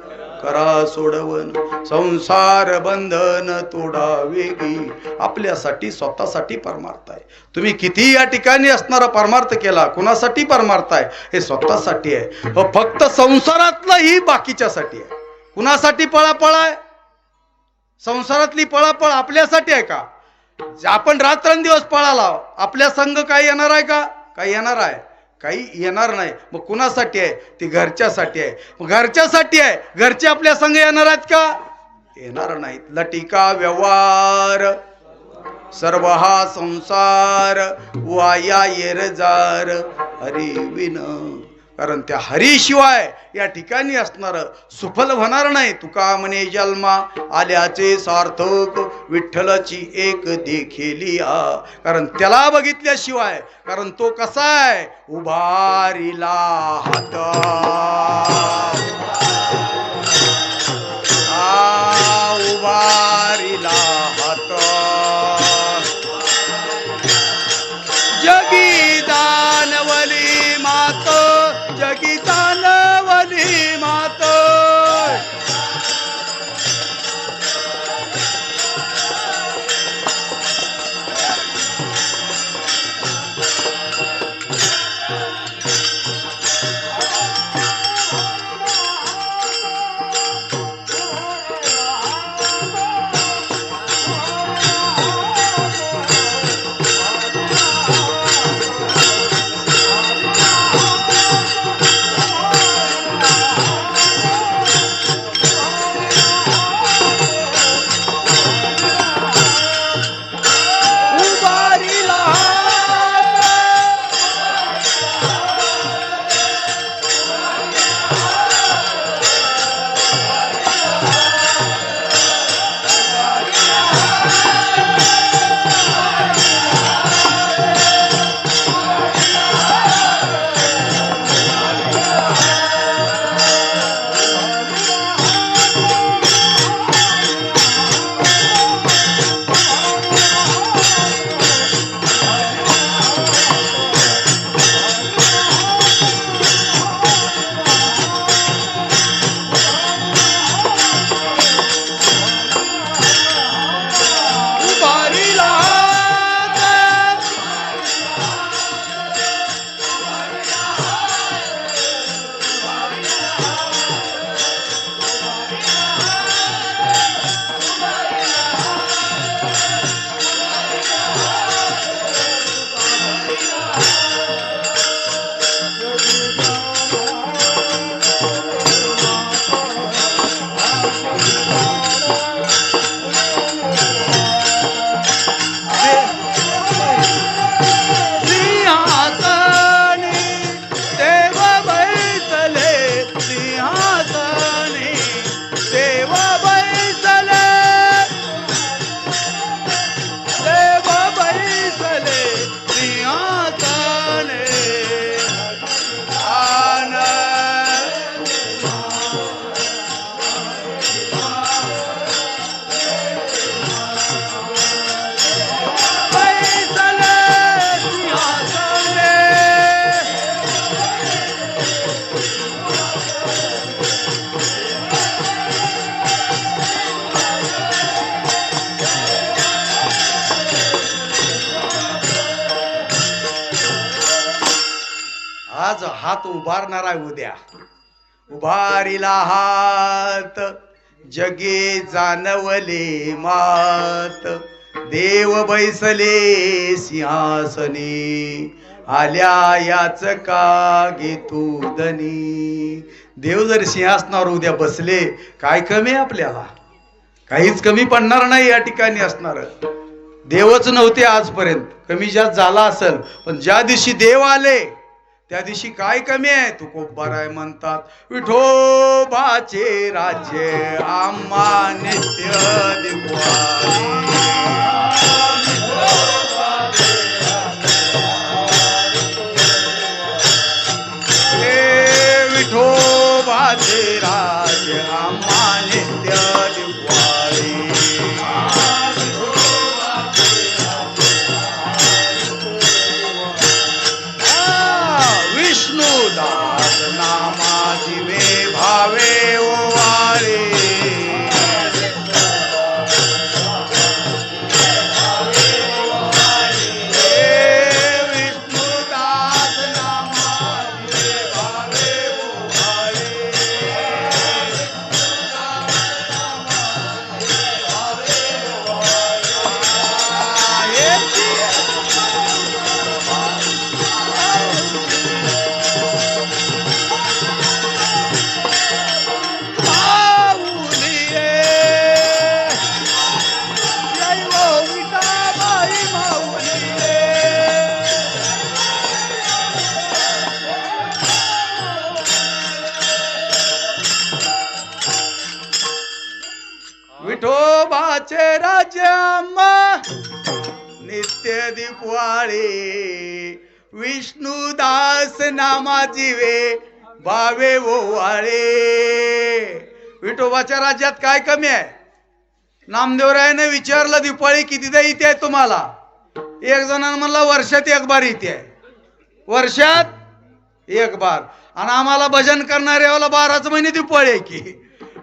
करा सोडवन, संसार बंधन तोडा वेगी. आपल्यासाठी स्वतःसाठी परमार्थ आहे. तुम्ही किती या ठिकाणी असणारा परमार्थ केला, कुणासाठी परमार्थ आहे? हे स्वतःसाठी आहे. फक्त संसारातलं ही बाकीच्यासाठी आहे. कुणासाठी पळापळ आहे? संसारातली पळापळ आपल्यासाठी आहे का? आपण रात्रंदिवस पळाला, आपल्या संघ काही येणार आहे का? काही येणार आहे? काही येणार नाही. मग कुणासाठी आहे? ती घरच्यासाठी आहे. मग घरच्यासाठी आहे, घरचे आपल्या संघ येणार आहेत का? येणार नाहीत. लटिका व्यवहार सर्व हा संसार वाया येरजार हरी विन. कारण त्या हरीशिवाय या ठिकाणी असणार सुफल होणार नाही. तुका म्हणे जन्मा आल्याचे सार्थक विठ्ठलाची एक देखिलिया. कारण त्याला बघितल्याशिवाय, कारण तो कसा आहे, उभारिला हात उभारिला हात जगी दानवली मात जगी दानवली मात. आज हात उभारणारा उद्या उभारिला हात जगे जाणवले मात. देव बैसले सिंहासनी आल्या याच का घेतू धनी. देव जर सिंहासनावर उद्या बसले काय कमी आहे आपल्याला? काहीच कमी पडणार नाही या ठिकाणी असणार. देवच नव्हते आजपर्यंत, कमी जास्त झाला असेल, पण ज्या दिवशी देव आले त्या दिवशी काय कमी आहे? तुकोबाराय म्हणतात विठोबाचे राज्य आम्हा नित्य दिवाळी. विठोबाचे राज्य आम्हा नित्य दिवाळी. विष्णुदास नामा जीवे भावे ओवाळे. विष्णुदास नामा जीवे भावे ओवाळे. विठोबाचे राजा नित्य दीपवाळे विष्णुदास नामा जीवे भावे ओवाळे. विठोबाच्या राज्यात काय कमी आहे? नामदेवरायाने विचारलं दिपाळी कितीदा इथे आहे तुम्हाला? एक जणांना म्हणला वर्षात एक बार इथे आहे. वर्षात एक बार. आणि आम्हाला भजन करणाऱ्याला 12च महिने दिपाळी आहे की.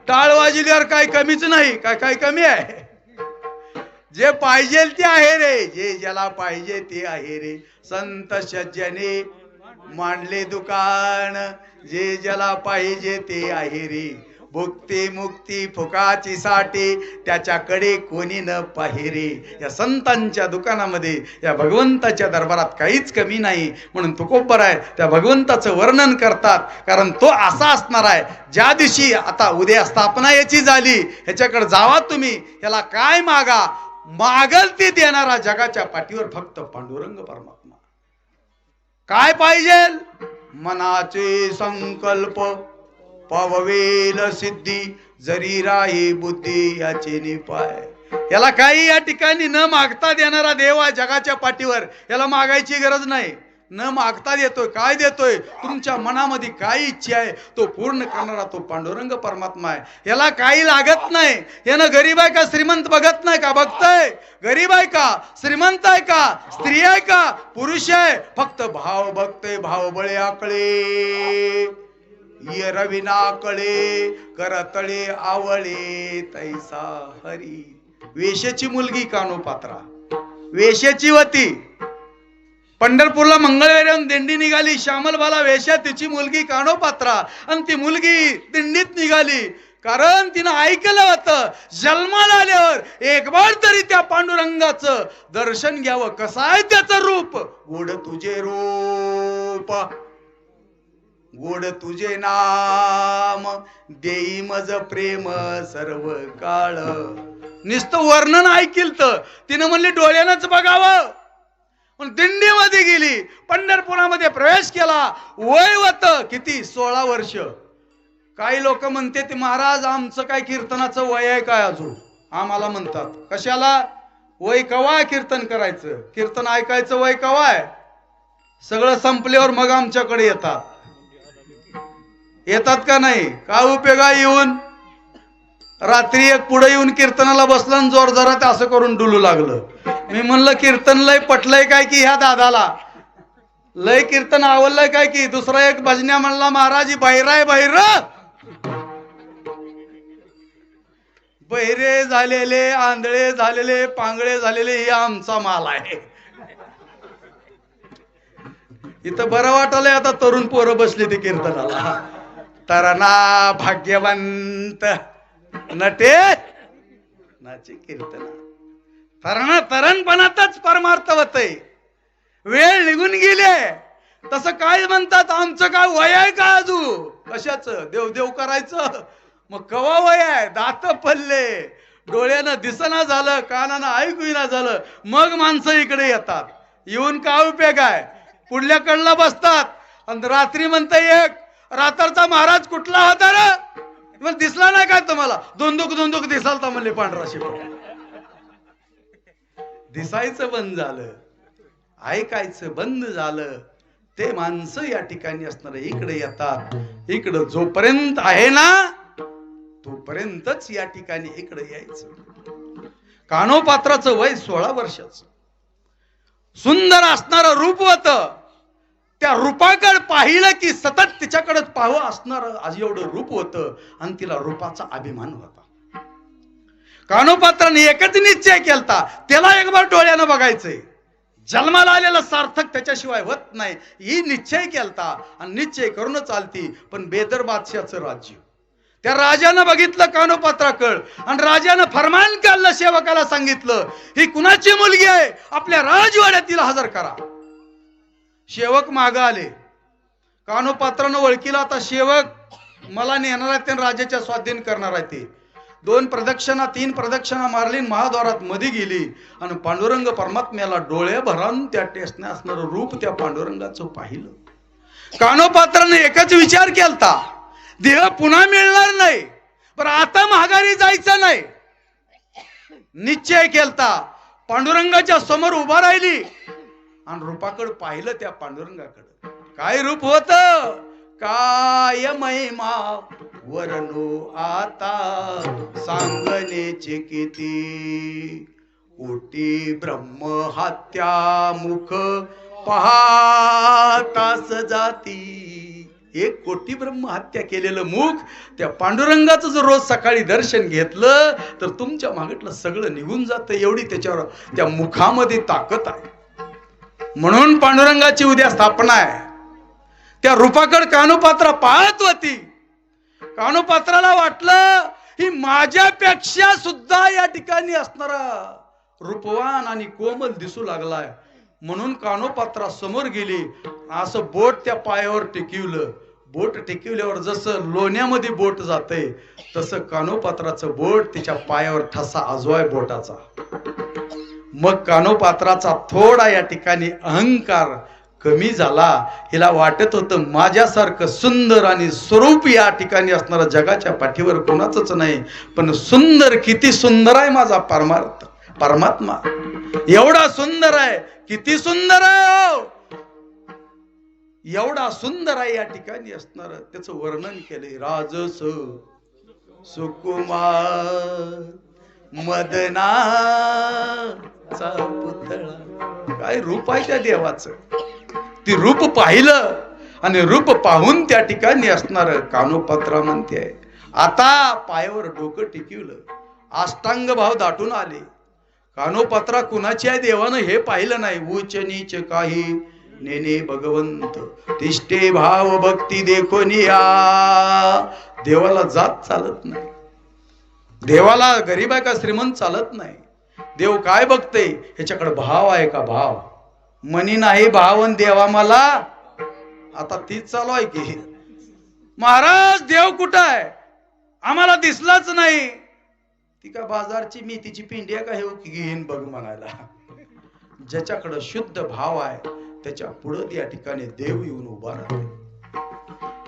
टाळ वाजल्यावर काय कमीच नाही. काय कमी आहे? जे पाहिजे ते आहे रे. जे ज्याला पाहिजे ते आहे रे. संत सज्जने मांडले दुकान. जे ज्याला पाहिजे ते आहे रे. भुक्ती मुक्ती फुकाची साठी त्याच्याकडे कोणी न पाहिरे. या संतांच्या दुकानामध्ये या भगवंताच्या दरबारात काहीच कमी नाही. म्हणून तुकोबर आहे त्या भगवंताचं वर्णन करतात. कारण तो असा असणार आहे ज्या दिवशी आता उद्या स्थापना याची झाली ह्याच्याकडे जावा तुम्ही. याला काय मागा मागल ते देणारा जगाच्या पाठीवर फक्त पांडुरंग परमात्मा. काय पाहिजे? मनाचे संकल्प पाववेल सिद्धी जरी राही बुद्धी याचे निपाय. याला काही या ठिकाणी न मागता देणारा देव आहे जगाच्या पाठीवर. याला मागायची गरज नाही. न मागता देतोय. काय देतोय? तुमच्या मनामध्ये काय इच्छा आहे तो पूर्ण करणारा तो पांडुरंग परमात्मा आहे. याला काही लागत नाही. यानं गरीब आहे का श्रीमंत बघत नाही का? बघतोय. गरीब आहे का श्रीमंत आहे का स्त्री आहे का पुरुष आहे? फक्त भाव बघतोय. भाव बळे आकळे ये रविनाकळे करतळे आवळे तैसा हरी. वेश्याची मुलगी कानोपात्रा वेश्याची होती. पंढरपूरला मंगळवेऱ्याहून दिंडी निघाली. श्यामलबाला वेश्या तिची मुलगी कानोपात्रा. आणि ती मुलगी दिंडीत निघाली कारण तिनं ऐकलं होतं जन्माला आल्यावर एक बार तरी त्या पांडुरंगाचं दर्शन घ्यावं. कसं आहे त्याचं रूप? गोड तुझे रूप गोड तुझे नाम देई मज प्रेम सर्व काळ. नुसतं वर्णन ऐकिल तर तिनं म्हणली डोळ्यानंच बघावं. पण दिंडीमध्ये गेली. पंढरपुरामध्ये प्रवेश केला. वय होतं किती? 16 वर्ष. काही लोक म्हणते ते महाराज आमचं काय कीर्तनाचं वय आहे काय अजून? आम्हाला म्हणतात कशाला वय कवा कीर्तन करायचं? कीर्तन ऐकायचं वय कवा आहे? सगळं संपल्यावर मग आमच्याकडे येतात का नाही? काय उपयोग आहे येऊन? रात्री एक पुढे येऊन कीर्तनाला बसला आणि जोर जोरात असं करून डुलू लागलं. मी म्हणलं कीर्तन लय पटलंय काय की ह्या दादाला? लय कीर्तन आवडलंय काय की? दुसरा एक भजन्या म्हणला महाराज बहिराय बहिर. बहिरे झालेले आंधळे झालेले पांगळे झालेले हे आमचा माल आहे. इथं बरं वाटलंय आता तरुण पोरं बसली ते कीर्तनाला. तरणा भाग्यवंत नटे नाचे कीर्तन. तरणपणातच परमार्थ होतय. वेळ निघून गेले. तसं काय म्हणतात आमचं काय वय आहे का अजून? कशाचं देवदेव करायचं? मग कवा वय आहे? दात पडले डोळ्यानं दिसना झालं कानानं ऐकू ना झालं मग माणसं इकडे येतात. येऊन काय उपयोग आहे? पुढल्या कडला बसतात आणि रात्री म्हणता एक रात्रचा महाराज कुठला होता रे? दिसला नाही काय तुम्हाला? दोंदुक दिसालता म्हणले पांढरा शिपा. दिसायचं बंद झालं. ऐकायचं बंद झालं. ते माणसं या ठिकाणी असणार इकडे येतात. इकडं जोपर्यंत आहे ना तोपर्यंतच या ठिकाणी इकडे यायचं. कानोपात्राचं वय 16 वर्षाचं. सुंदर असणारं रूप होतं. त्या रूपाकडे पाहिलं की सतत तिच्याकडे पाहावं असणारं आज एवढं रूप होतं आणि तिला रूपाचा अभिमान होता. कानोपात्राने एकच निश्चय केलता त्याला एक बार डोळ्यानं बघायचंय. जन्माला आलेला सार्थक त्याच्याशिवाय होत नाही ही निश्चय केलता. आणि निश्चय करून चालती. पण बेदर बादशाचं राज्य. त्या राजानं बघितलं कानोपात्राकड आणि राजानं फरमान काढलं. सेवकाला सांगितलं ही कुणाची मुलगी आहे? आपल्या राजवाड्यात तिला हजर करा. सेवक माग आले. कानोपात्रानं ओळखीला आता सेवक मला नेणार आहे ते राजाच्या स्वाधीन करणार आहे. ते 2 प्रदक्षिणा 3 प्रदक्षिणा मारली महाद्वारात मध्ये गेली आणि पांडुरंग परमात्म्याला डोळे भरून त्या टेसने असणारं रूप त्या पांडुरंगाचं पाहिलं. कानोपात्राने एकच विचार केलता देह पुन्हा मिळणार नाही. पण आता माघारी जायचं नाही. निश्चय केलता, पांडुरंगाच्या समोर उभा राहिली आणि रूपाकडे पाहिलं. त्या पांडुरंगाकडे काय रूप होत, काय महिमा वर्णो आता सांगण्याचे किती. कोटी ब्रह्म हत्या मुख पाहतास जाती. 1 कोटी ब्रह्म हत्या केलेलं मुख त्या पांडुरंगाचं जर रोज सकाळी दर्शन घेतलं तर तुमच्या मागटलं सगळं निघून जातं. एवढी त्याच्यावर त्या मुखामध्ये ताकद आहे. म्हणून पांडुरंगाची उद्या स्थापना आहे. त्या रूपाकड कानोपात्रा पाहत होती. कानोपात्राला वाटलं ही माझ्यापेक्षा सुद्धा या ठिकाणी असणारा रूपवान आणि कोमल दिसू लागलाय. म्हणून कानोपात्रा समोर गेली. असं बोट त्या पायावर टेकिवलं. बोट टेकिवल्यावर जसं लोण्यामध्ये बोट जाते तसं कानोपात्राचं बोट तिच्या पायावर ठसा आजवाय बोटाचा. मग कानोपात्राचा थोडा या ठिकाणी अहंकार कमी झाला. हिला वाटत होतं माझ्यासारखं सुंदर आणि स्वरूप या ठिकाणी असणारा जगाच्या पाठीवर कोणाचंच नाही. पण सुंदर, किती सुंदर आहे माझा परमात्मा. एवढा सुंदर आहे, किती सुंदर आहे हो. एवढा सुंदर आहे या ठिकाणी असणार. त्याचं वर्णन केले. राजस सुकुमार मदनाचा पुतळा. काय रूप आहे त्या देवाचं. ती रूप पाहिलं आणि रूप पाहून त्या ठिकाणी असणार कानोपात्रा म्हणते. आता पायावर डोकं टिकवलं. अष्टांग भाव दाटून आले. कानोपात्रा कुणाची आहे देवानं हे पाहिलं नाही. उच्च नीच काही नेने भगवंत तिष्ठे भाव भक्ती देखोनिया. देवाला जात चालत नाही. देवाला गरीब आहे का श्रीमंत चालत नाही. देव काय बघते ह्याच्याकडे भाव आहे का. भाव मनी नाही भावन देवा मला. आता तीच चालू आहे की महाराज देव कुठं आहे आम्हाला दिसलाच नाही. ती का बाजारची मेथीची पिंडी आहे का हे घेईन बघ म्हणायला. ज्याच्याकडे शुद्ध भाव आहे त्याच्या पुढे या ठिकाणी देव येऊन उभा राहतो.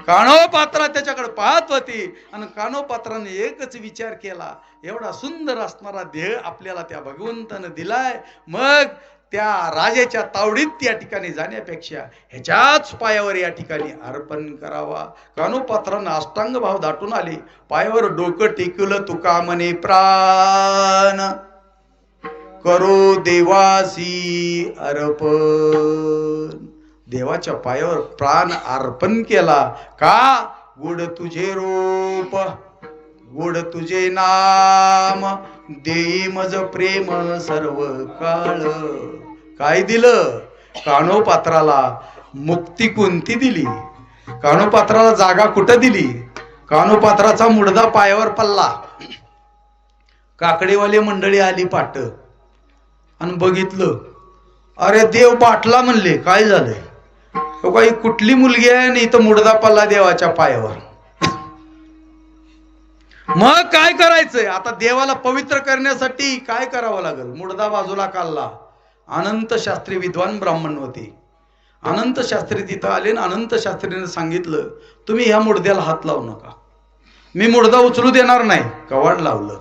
कानोपात्रा त्याच्याकडे पाहत होती आणि कानोपात्राने एकच विचार केला. एवढा सुंदर असणारा देह आपल्याला त्या भगवंतानं दिलाय. मग त्या राजाच्या तावडीत या ठिकाणी जाण्यापेक्षा ह्याच्याच पायावर या ठिकाणी अर्पण करावा. कानोपात्रानं अष्टांग भाव दाटून आले. पायावर डोकं टेकवलं. तुका म्हणे प्राण करो देवासी अर्पण. देवाच्या पायावर प्राण अर्पण केला. का गोड तुझे रूप गोड तुझे नाम देई मज प्रेम सर्व काळ. काय दिलं कानोपात्राला. मुक्ती कोणती दिली. कानोपात्राला जागा कुठं दिली. कानोपात्राचा मुडदा पायावर पडला. काकडेवाले मंडळी आली पाट आणि बघितलं. अरे देव बाटला म्हणले. काय झालंय. काही कुठली मुलगी आहे आणि इथं मुडदा पडला देवाच्या पायावर. मग काय करायचंय आता. देवाला पवित्र करण्यासाठी काय करावं लागेल. मुडदा बाजूला काढला. अनंत शास्त्री विद्वान ब्राह्मण होते. अनंत शास्त्री तिथं आले ना. अनंत शास्त्रीने सांगितलं तुम्ही ह्या मुडद्याला हात लावू नका. मी मुडदा उचलू देणार नाही. कवाड लावलं.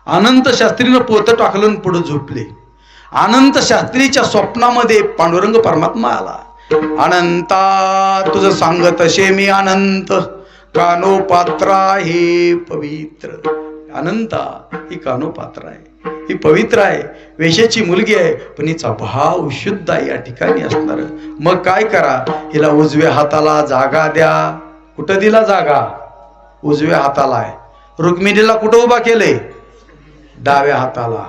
अनंत शास्त्रीनं पोतं टाकलं पुढे झोपले. अनंत शास्त्रीच्या स्वप्नामध्ये पांडुरंग परमात्मा आला. अनंता तुझं सांगत असे मी अनंत. कानोपात्रा हे पवित्र. अनंता ही कानोपात्रा आहे. ही पवित्र आहे. वेश्याची मुलगी आहे पण हिचा भाव शुद्ध आहे या ठिकाणी असणार. मग काय करा. हिला उजव्या हाताला जागा द्या. कुठं दिला जागा. उजव्या हाताला आहे. रुक्मिणीला कुठं उभा केले. डाव्या हाताला.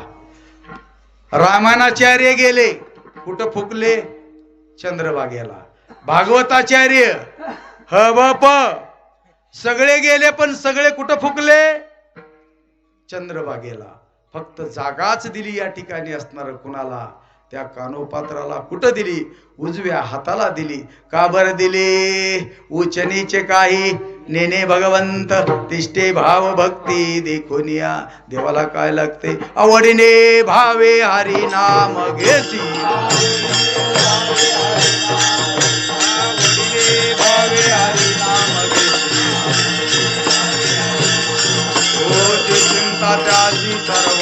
रामायणाचार्य गेले कुठं फुकले. चंद्रभागेला. भागवताचार्य हबप सगळे गेले पण सगळे कुठं फुकले. चंद्रभागेला. फक्त जागाच दिली या ठिकाणी असणार कुणाला. त्या कानोपात्राला कुठं दिली. उजव्या हाताला दिली. का बरं दिली. उच्च नीच काही नेने भगवंत तिष्ठे भाव भक्ती देखोनिया. देवाला काय लागते. आवडीने भावे हरी नाम घेसी. आवडीने भावे हरी नाम घेसी. चिंता त्याची सर्व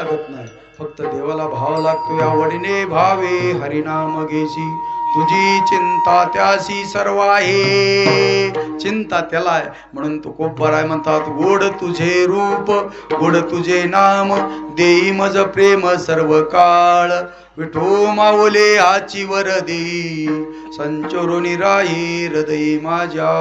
लागत नाही, फक्त देवाला भाव लागतो. आवडीने भावे हरिनाम घेशी, तुझी चिंता त्यासी सर्व आहे. चिंता त्याला आहे म्हणून तो कोपराय म्हणतात. गोड तुझे रूप गोड तुझे नाम, देई मज प्रेम सर्व काळ. विठो माऊले आची वरदी, संचोरुनी राही हृदयी माझ्या.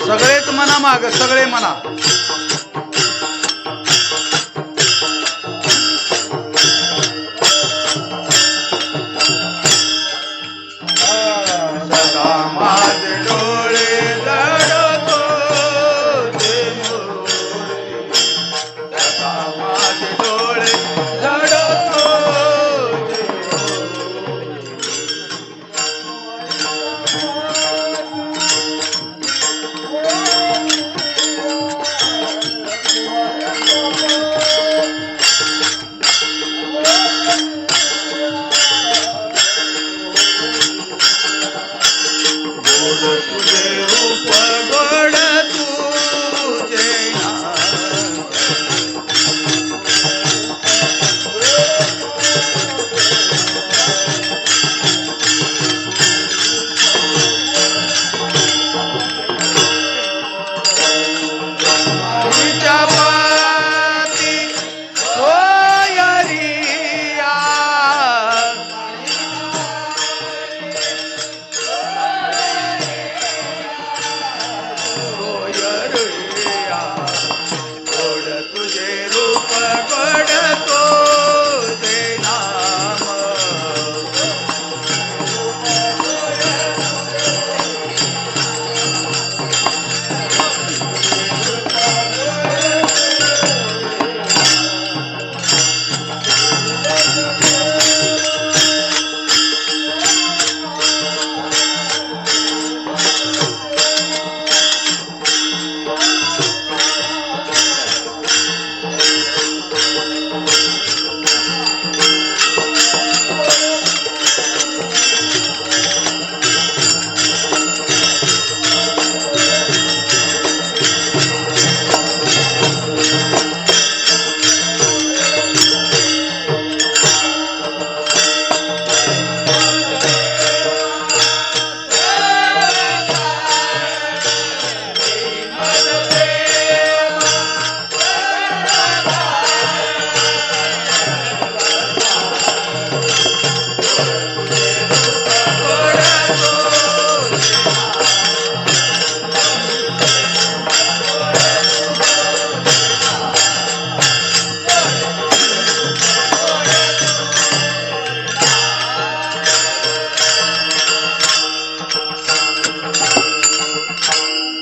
सगळेच म्हणा माग, सगळे म्हणा. सदा माझे डोळे जडतो ते मोरली, सदा माझे डोळे जडतो ते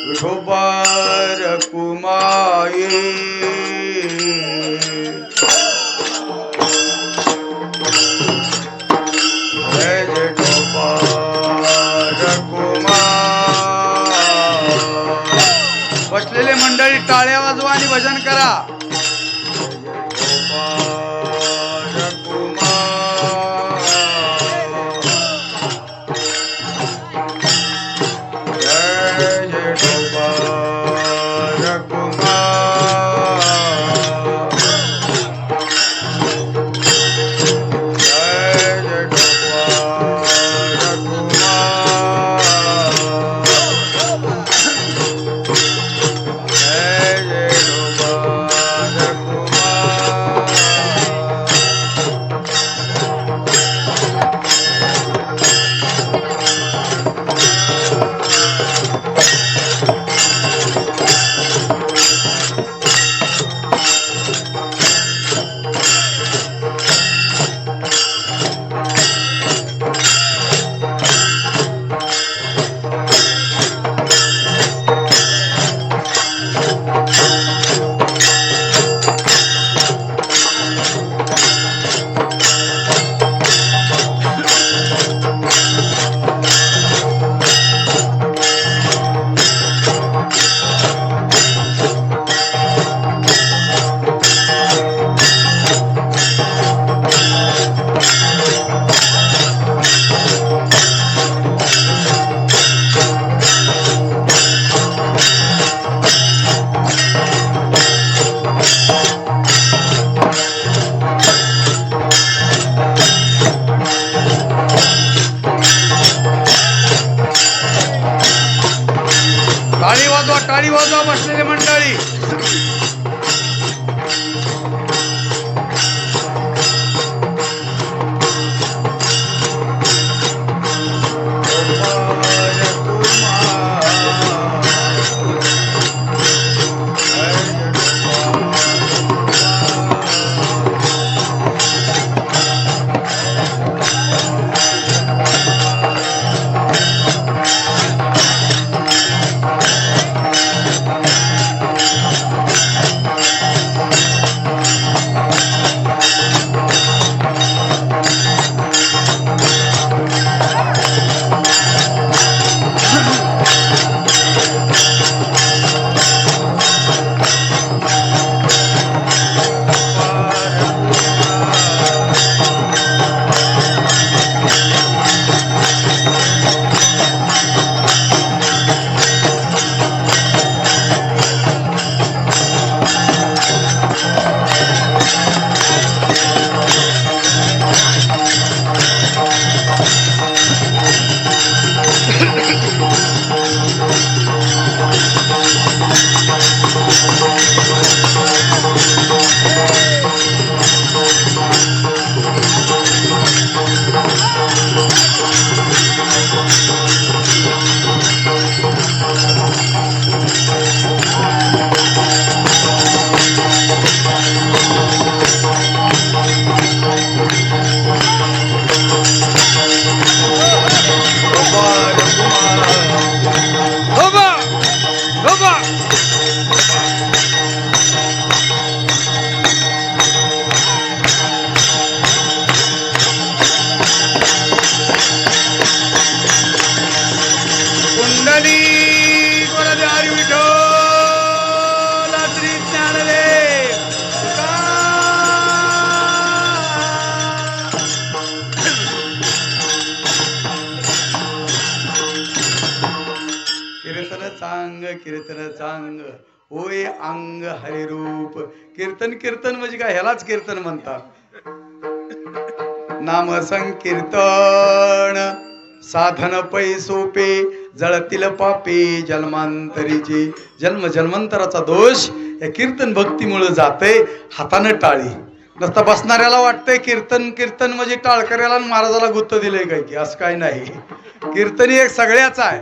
विठोबार कुमाये जय जय विठोबार कुमार. बसलेले मंडळी टाळ्या वाजवा आणि भजन करा. टाळी वाजवा बसलेले मंडळी. कीर्तन चांग होय अंग हरिरूप. कीर्तन कीर्तन म्हणजे काय, ह्यालाच कीर्तन म्हणतात. नाम संकीर्तन साधन पै सोपे जळतील पापे जन्मांतरीचे. जन्म जन्मांतराचा दोष या कीर्तन भक्तीमुळे जाते. हाताने टाळी नसता बसणाऱ्याला वाटतंय कीर्तन कीर्तन म्हणजे टाळकऱ्याला महाराजाला गुत्त दिलंय काय की, असं काय नाही. कीर्तन एक सगळ्याच आहे.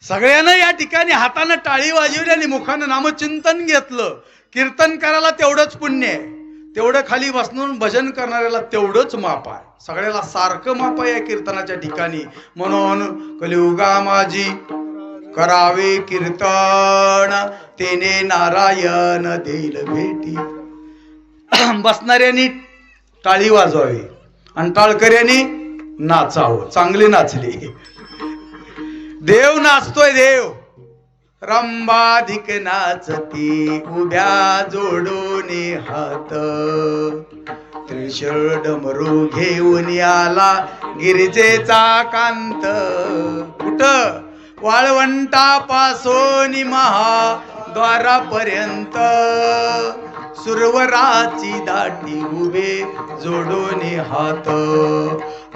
सगळ्यांना या ठिकाणी हाताने टाळी वाजवली आणि मुखानं नामचिंतन घेतलं. कीर्तन करायला तेवढंच पुण्य आहे, तेवढं खाली बसून भजन करणाऱ्याला तेवढंच माप आहे. सगळ्याला सारखं माप आहे या कीर्तनाच्या ठिकाणी. म्हणून कलियुगा माझी करावे कीर्तन तेने नारायण देईल भेटी. बसणाऱ्यांनी टाळी वाजवावी आणि टाळकऱ्यांनी नाचावं. चांगले नाचले. देव नाचतोय देव. रंबाधिक नाचती उभ्या जोडून हात. त्रिशूळ डमरू घेऊन आला गिरिजेचा कांत. कुठं वाळवंटापासून महाद्वारापर्यंत सुरवराची दाटी उभे जोडून हात.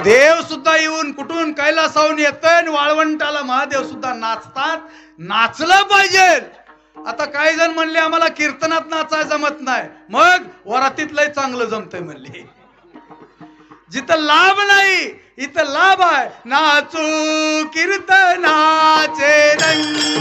देव सुद्धा येऊन कुठून कैलासाहून येतोय आणि वाळवंटाला महादेव सुद्धा नाचतात. नाचलं पाहिजे. आता काही जण म्हणले आम्हाला कीर्तनात नाचाय जमत नाही, मग वरातीत लय चांगलं जमतंय म्हणले. जिथं लाभ नाही इथं लाभ आहे. नाचू कीर्तनाचे रंगी.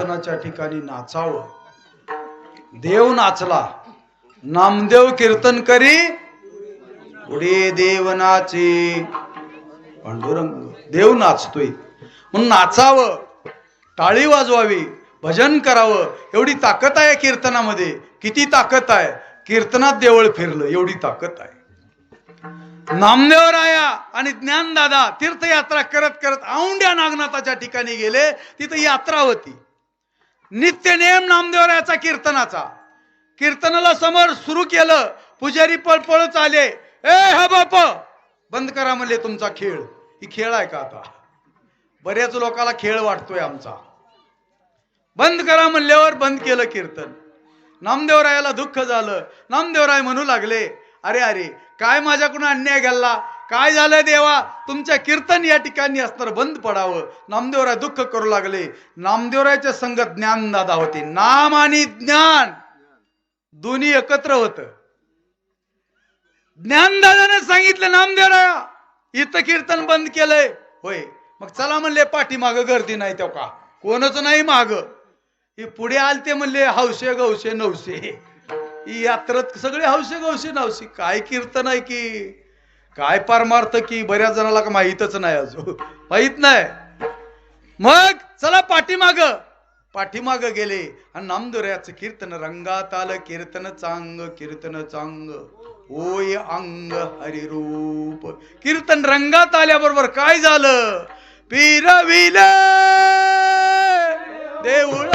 कीर्तनाच्या ठिकाणी नाचावं. देव नाचला, नामदेव कीर्तन करी पुढे देव नाचे. पांडुरंग देव नाचतोय म्हणून नाचावं, टाळी वाजवावी, भजन करावं. एवढी ताकद आहे कीर्तनामध्ये. किती ताकद आहे कीर्तनात. देवळ फिरलं एवढी ताकद आहे. नामदेवराया आणि ज्ञानदादा तीर्थयात्रा करत करत औंढ्या नागनाथाच्या ठिकाणी गेले. तिथं यात्रा होती. नित्य नेम नामदेवरायाचा कीर्तनाचा. कीर्तनाला समोर सुरू केलं. पुजारी पळपळत आले. ए हा बाप बंद करा म्हणले तुमचा खेळ. ही खेळ आहे का आता? बऱ्याच लोकांना खेळ वाटतोय आमचा. बंद करा म्हणल्यावर बंद केलं कीर्तन. नामदेवरायाला दुःख झालं. नामदेवराय म्हणू लागले, अरे अरे काय माझ्याकडून अन्याय घालला, काय झालं देवा, तुमच्या कीर्तन या ठिकाणी असणार बंद पडावं. नामदेवराय दुःख करू लागले. नामदेवरायच्या संगत ज्ञानदादा होते. नाम आणि ज्ञान दोन्ही एकत्र होत. ज्ञानदादाने सांगितलं नामदेवराया इथं कीर्तन बंद केलंय. होय मग चला म्हणले पाठीमाग गर्दी नाही तेव्हा कोणच नाही माग. हे पुढे आलते म्हणले हौशे गौशे नवशे. ही यात्रेत सगळे हौशे गौशे नवशे. काय कीर्तन आहे की काय परमार्थ की बऱ्याच जणाला का माहीतच नाही, अजून माहित नाही. मग चला पाठीमाग गेले आणि नामदेवरायाचं कीर्तन रंगात आलं. कीर्तन चांग ओय अंग हरिरूप. कीर्तन रंगात आल्याबरोबर काय झालं, पिरविले देऊळ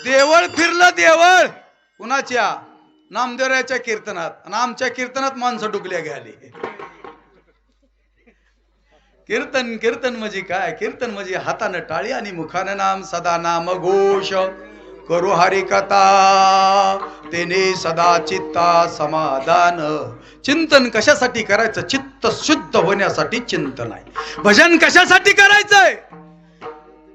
देवळ फिरलं. देवळ कुणाच्या? नामदेवरायाच्या कीर्तनात. आणि आमच्या कीर्तनात माणसं डुकल्या गेली. कीर्तन म्हणजे काय? कीर्तन म्हणजे हातानं टाळी आणि मुखानं नाम. सदा नाम घोष करू हरी कथा, तेने सदा चित्ता समाधान. चिंतन कशासाठी करायचं? चित्त शुद्ध होण्यासाठी चिंतन आहे. भजन कशासाठी करायचंय?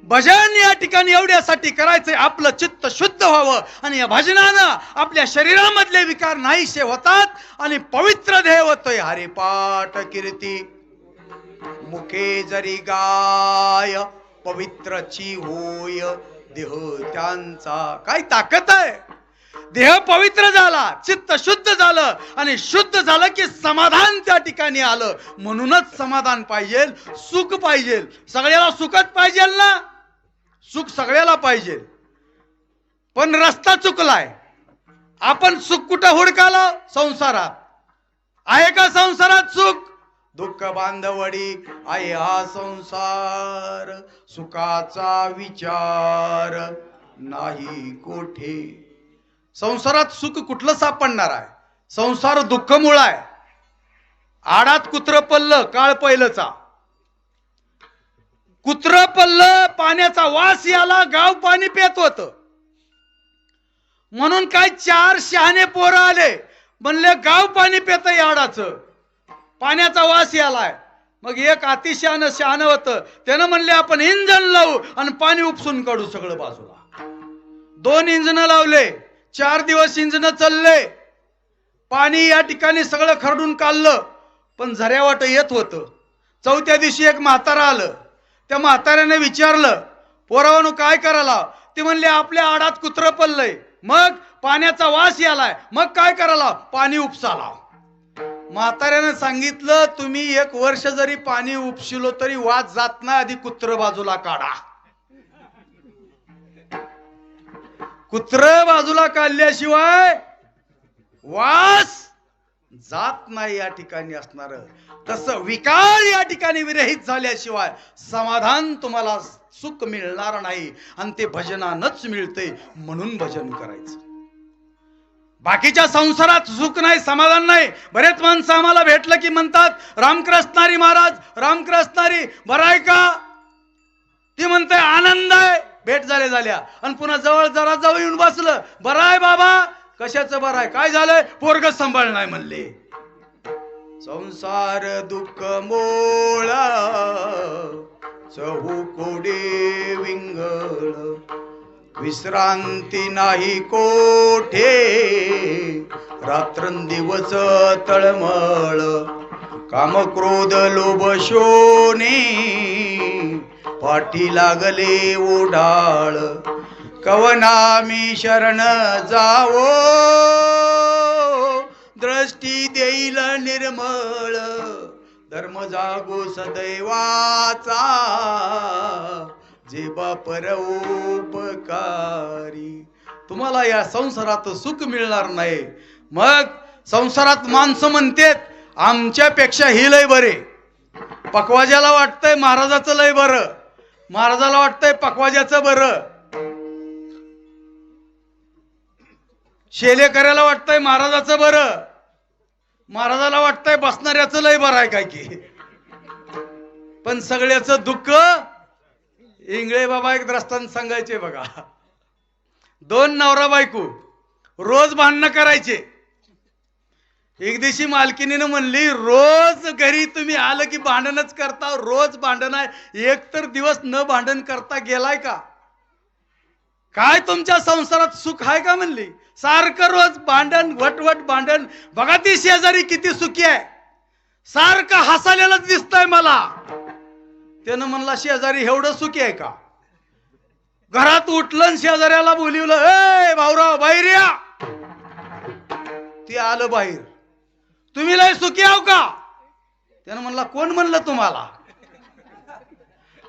भजन या ठिकाणी एवढ्यासाठी करायचंय आपलं चित्त शुद्ध व्हावं. आणि या भजनानं आपल्या शरीरामधले विकार नाहीसे होतात आणि पवित्र देह होतोय. हरिपाठ कीर्ती मुखे जरी गाय, पवित्रची होय देह त्यांचा. काय ताकद आहे. देह पवित्र झाला, चित्त शुद्ध झालं आणि शुद्ध झालं की समाधान त्या ठिकाणी आलं. म्हणूनच समाधान पाहिजे, सुख पाहिजे. सगळ्याला सुखच पाहिजे ना. सुख सगळ्याला पाहिजे, पण रस्ता चुकलाय. आपण सुख कुठं हुडकालो? संसारात. आहे का संसारात सुख? दुःख बांधवडी आहे हा संसार, सुखाचा विचार नाही कोठे. संसारात सुख कुठलं सापडणार आहे? संसार दुःखमूळ आहे. आडात कुत्र पल्ल काळ पहिलचा. कुत्र पल्ल, पाण्याचा वास याला, गाव पाणी पेत होत. म्हणून काय 4 शहाणे पोरं आले, म्हणले गाव पाणी पेत याडाचं, पाण्याचा वास यालाय. मग एक अतिशहाणं शहाणं होतं, त्यानं म्हणले आपण इंजन लावू आणि पाणी उपसून काढू सगळं बाजूला. 2 इंजन लावले. 4 दिवस इंजन चालले. पाणी या ठिकाणी सगळं खरडून काढलं, पण झऱ्यावाट येत होतं. 4थ्या दिवशी एक म्हातारा आलं. त्या म्हाताऱ्याने विचारलं, पोरावानो काय करायला? ते म्हणले आपल्या आडात कुत्र पडलंय, मग पाण्याचा वास यालाय, मग काय करायला? पाणी उपसाला. म्हाताऱ्याने सांगितलं, तुम्ही 1 वर्ष जरी पाणी उपशिलो तरी वास जात नाही, आधी कुत्र बाजूला काढा. कुत्र बाजूला काढल्याशिवाय वास जात नाही या ठिकाणी असणार. तसं विकार या ठिकाणी विरहित झाल्याशिवाय समाधान तुम्हाला सुख मिळणार नाही. आणि ते भजनानच मिळते, म्हणून भजन करायचं. बाकीच्या संसारात सुख नाही, समाधान नाही. बरेच माणसं आम्हाला भेटलं की म्हणतात रामकृष्णारी महाराज, रामकृष्णारी बरं आहे का? ती म्हणते आनंद आहे. भेट झाल्या आणि पुन्हा जवळ जरा जवळ येऊन बसलं, बरं आहे बाबा? कशाचं बरं आहे? काय झालंय? पोरग सांभाळ नाही म्हणले. संसार दुःख मोळा चहू कोडे विंगळ, विश्रांती नाही कोठे रात्रंदिवस तळमळ. काम क्रोध लोभ शोणे पाठी लागले ओढाळ. कवना मी शरण जावो दृष्टी देईल निर्मळ. धर्म जागो सदैवाचा जे बापर उपकारी. तुम्हाला या संसारात सुख मिळणार नाही. मग संसारात माणसं म्हणतात आमच्यापेक्षा ही लय बरे. पकवाजाला वाटतंय महाराजाचं लय बरं, महाराजाला वाटतंय पकवाजाचं बरं. शेलेकऱ्याला वाटतंय महाराजाचं बरं, महाराजाला वाटतंय बसणाऱ्याचं लय बरं आहे काय की. पण सगळ्याचं दुःख. इंगळे बाबा एक दृष्टांत सांगायचे बघा. 2 नवरा बायको रोज भांडणं करायचे. एक दिवशी मालकीनीनं म्हणली, रोज घरी तुम्ही आलं की भांडणच करता, रोज भांडण आहे, एक तर दिवस न भांडण करता गेलाय का? काय तुमच्या संसारात सुख आहे का म्हणली? सारखं रोज भांडण, वटवट भांडण. बघा ती शेजारी किती सुखी आहे, सारखं हसालेलंच दिसतंय मला. त्यानं म्हणला, शेजारी एवढं सुखी आहे का? घरात उठलं शेजाऱ्याला बोलिवलं, ए भाऊराव बाहेर या. ती आलं बाहेर. तुम्ही लय सुखी आहो का? त्यानं म्हणला, कोण म्हणलं तुम्हाला?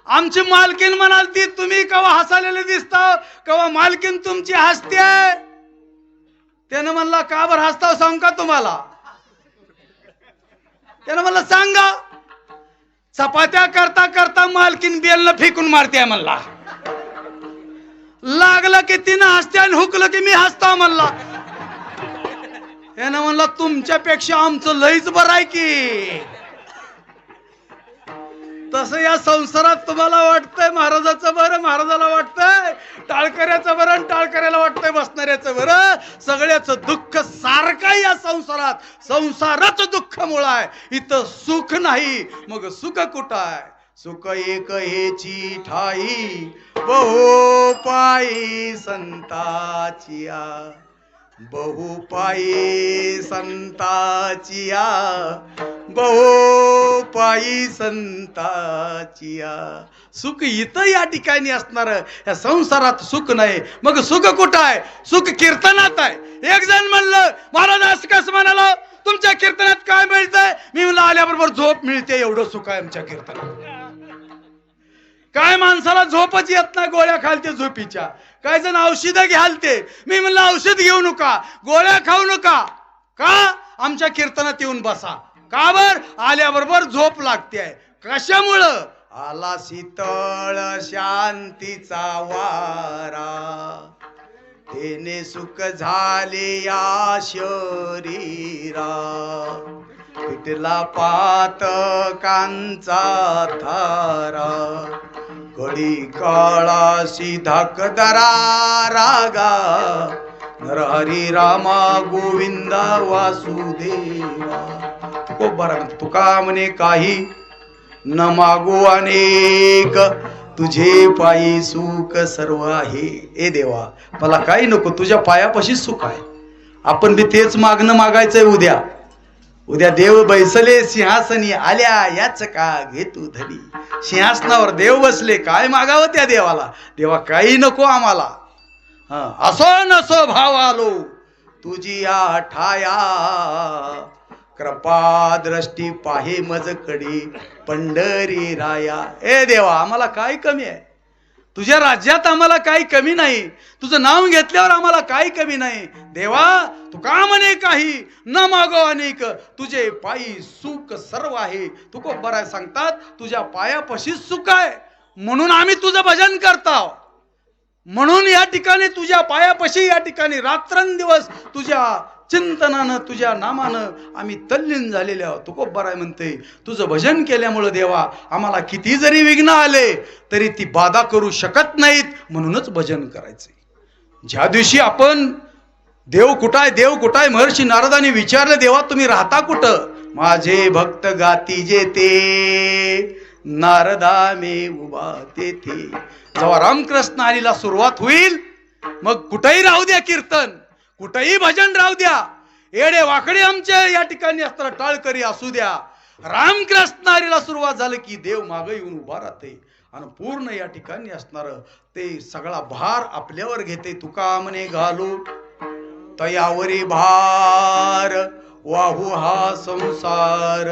आमची मालकीन म्हणालती तुम्ही कवा हसालेले दिसता, कवा मालकीन तुमची हसते. त्यानं म्हणला, का बरं हसताव सांग का तुम्हाला? त्यानं म्हणला, सांगा. चपात्या करता करता मालकीन बेलनं फेकून मारते म्हणला. लागलं की तिनं हसते आणि हुकलं की मी हसता म्हणला. त्यानं म्हणला, तुमच्यापेक्षा आमचं लईच बरं आहे की. तसं या संसारात तुम्हाला वाटतंय महाराजाचं बरं, महाराजाला वाटतंय टाळकऱ्याचं बरं, आणि टाळकऱ्याला वाटतंय बसणाऱ्याचं बरं. सगळ्याचं दुःख सारखं या संसारात. संसाराचं दुःख मुळ आहे, इथं सुख नाही. मग सुख कुठं आहे? सुख एक हेची ठाई बहु पायी संताचिया. बहुपायी संताचिया, बहुपायी संताचिया. सुख इथं या ठिकाणी असणार, या संसारात सुख नाही. मग सुख कुठं आहे? सुख कीर्तनात आहे. एक जण म्हणलं, महाराज असं कसं म्हणाला, तुमच्या कीर्तनात काय मिळतंय? मी म्हणलं, आल्याबरोबर झोप मिळते, एवढं सुख आहे आमच्या कीर्तनात. काय माणसाला झोपच येत नाही गोळ्या खालते झोपीच्या. काय जण औषधं घ्याल ते. मी म्हणलं औषध घेऊ नका, गोळ्या खाऊ नका. का? आमच्या कीर्तनात येऊन बसा. का बर? आल्याबरोबर झोप लागते. कशामुळं? आला शीतळ शांतीचा वारा, तेने सुख झाले या शरीरा, पिटला पातकांचा थारा, घडी काळाशी धाकदरा रागा, नरहरी रामा गोविंदा वासुदेवा. तुको बरा तुका म्हणे काही न मागो अनेक, तुझे पायी सुख सर्व आहे. ए देवा, मला काही नको, तुझ्या पायापाशी सुख आहे. आपण बी तेच मागणं मागायचंय. उद्या उद्या देव बैसले सिंहासनी, आल्या याच का घे तू धनी. सिंहासनावर देव बसले, काय मागावं त्या देवाला? देवा काही नको आम्हाला. असो नसो भाव आलो तुझी ठाया, कृपा दृष्टी पाहे मजकडी पंढरी राया. ए देवा, आम्हाला काय कमी आहे? तुझ्या राज्यात आम्हाला काही कमी नाही. तुझं नाव घेतल्यावर आम्हाला काही कमी नाही. देवा, तू का म्हणे काही न मागो अनेक, तुझे पायी सुख सर्व आहे. तू खूप बरं सांगतात, तुझ्या पायापाशी सुख आहे म्हणून आम्ही तुझं भजन करतो. म्हणून या ठिकाणी तुझ्या पायापाशी, या ठिकाणी रात्रंदिवस तुझ्या चिंतनानं, तुझ्या नामानं आम्ही तल्लीन झालेले आहोत. तू खूप बरं म्हणते, तुझं भजन केल्यामुळे देवा आम्हाला किती जरी विघ्न आले तरी ती बाधा करू शकत नाहीत. म्हणूनच भजन करायचे. ज्या दिवशी आपण देव कुठाय, देव कुठाय, महर्षी नारदांनी विचारलं, देवा तुम्ही राहता कुठं? माझे भक्त गाती जेते, नारदा मे उभा तेथे. जेव्हा रामकृष्ण हरीला सुरुवात होईल, मग कुठेही राहू द्या कीर्तन, कुठेही भजन राहू द्या, येडे वाकडे आमच्या या ठिकाणी असताना टाळकरी असू द्या, रामकृष्ण हरीला सुरुवात झाली की देव मागे येऊन उभा राहते आणि पूर्ण या ठिकाणी असणार ते सगळा भार आपल्यावर घेते. तुका म्हणे घालू तयावरी भार, वाहू हा संसार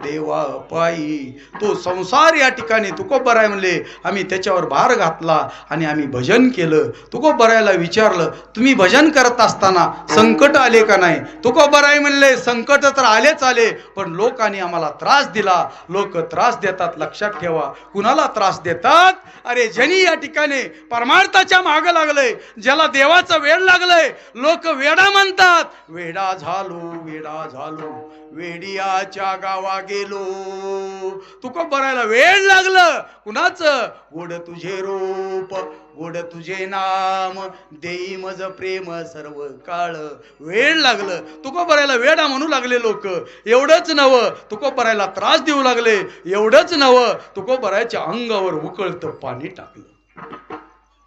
देवा पायी. तो संसार या ठिकाणी तुकोबर आहे म्हणले, आम्ही त्याच्यावर भार घातला आणि आम्ही भजन केलं. तुकोबरायला विचारलं, तुम्ही भजन करत असताना संकट आले का नाही? तुकोबराय म्हणले, संकट तर आलेच आले, पण लोकांनी आम्हाला त्रास दिला. लोक त्रास देतात, लक्षात ठेवा. कुणाला त्रास देतात? अरे ज्यांनी या ठिकाणी परमार्थाच्या मागे लागलंय, ज्याला देवाचा वेळ लागलंय, लोक वेडा म्हणतात. वेडा झालो, वेडा झालो, वेडियाच्या गावा गेलो. तुकोबरायला वेळ लागलं. कुणाचं? गोड तुझे रूप, गोड तुझे नाम, देई मज प्रेम सर्व काळ. वेळ लागलं. तुकोबरायला वेडा म्हणू लागले लोक. एवढंच नवं, तुकोबरायला त्रास देऊ लागले. एवढंच नवं, तुकोबरायच्या अंगावर उकळतं पाणी टाकलं.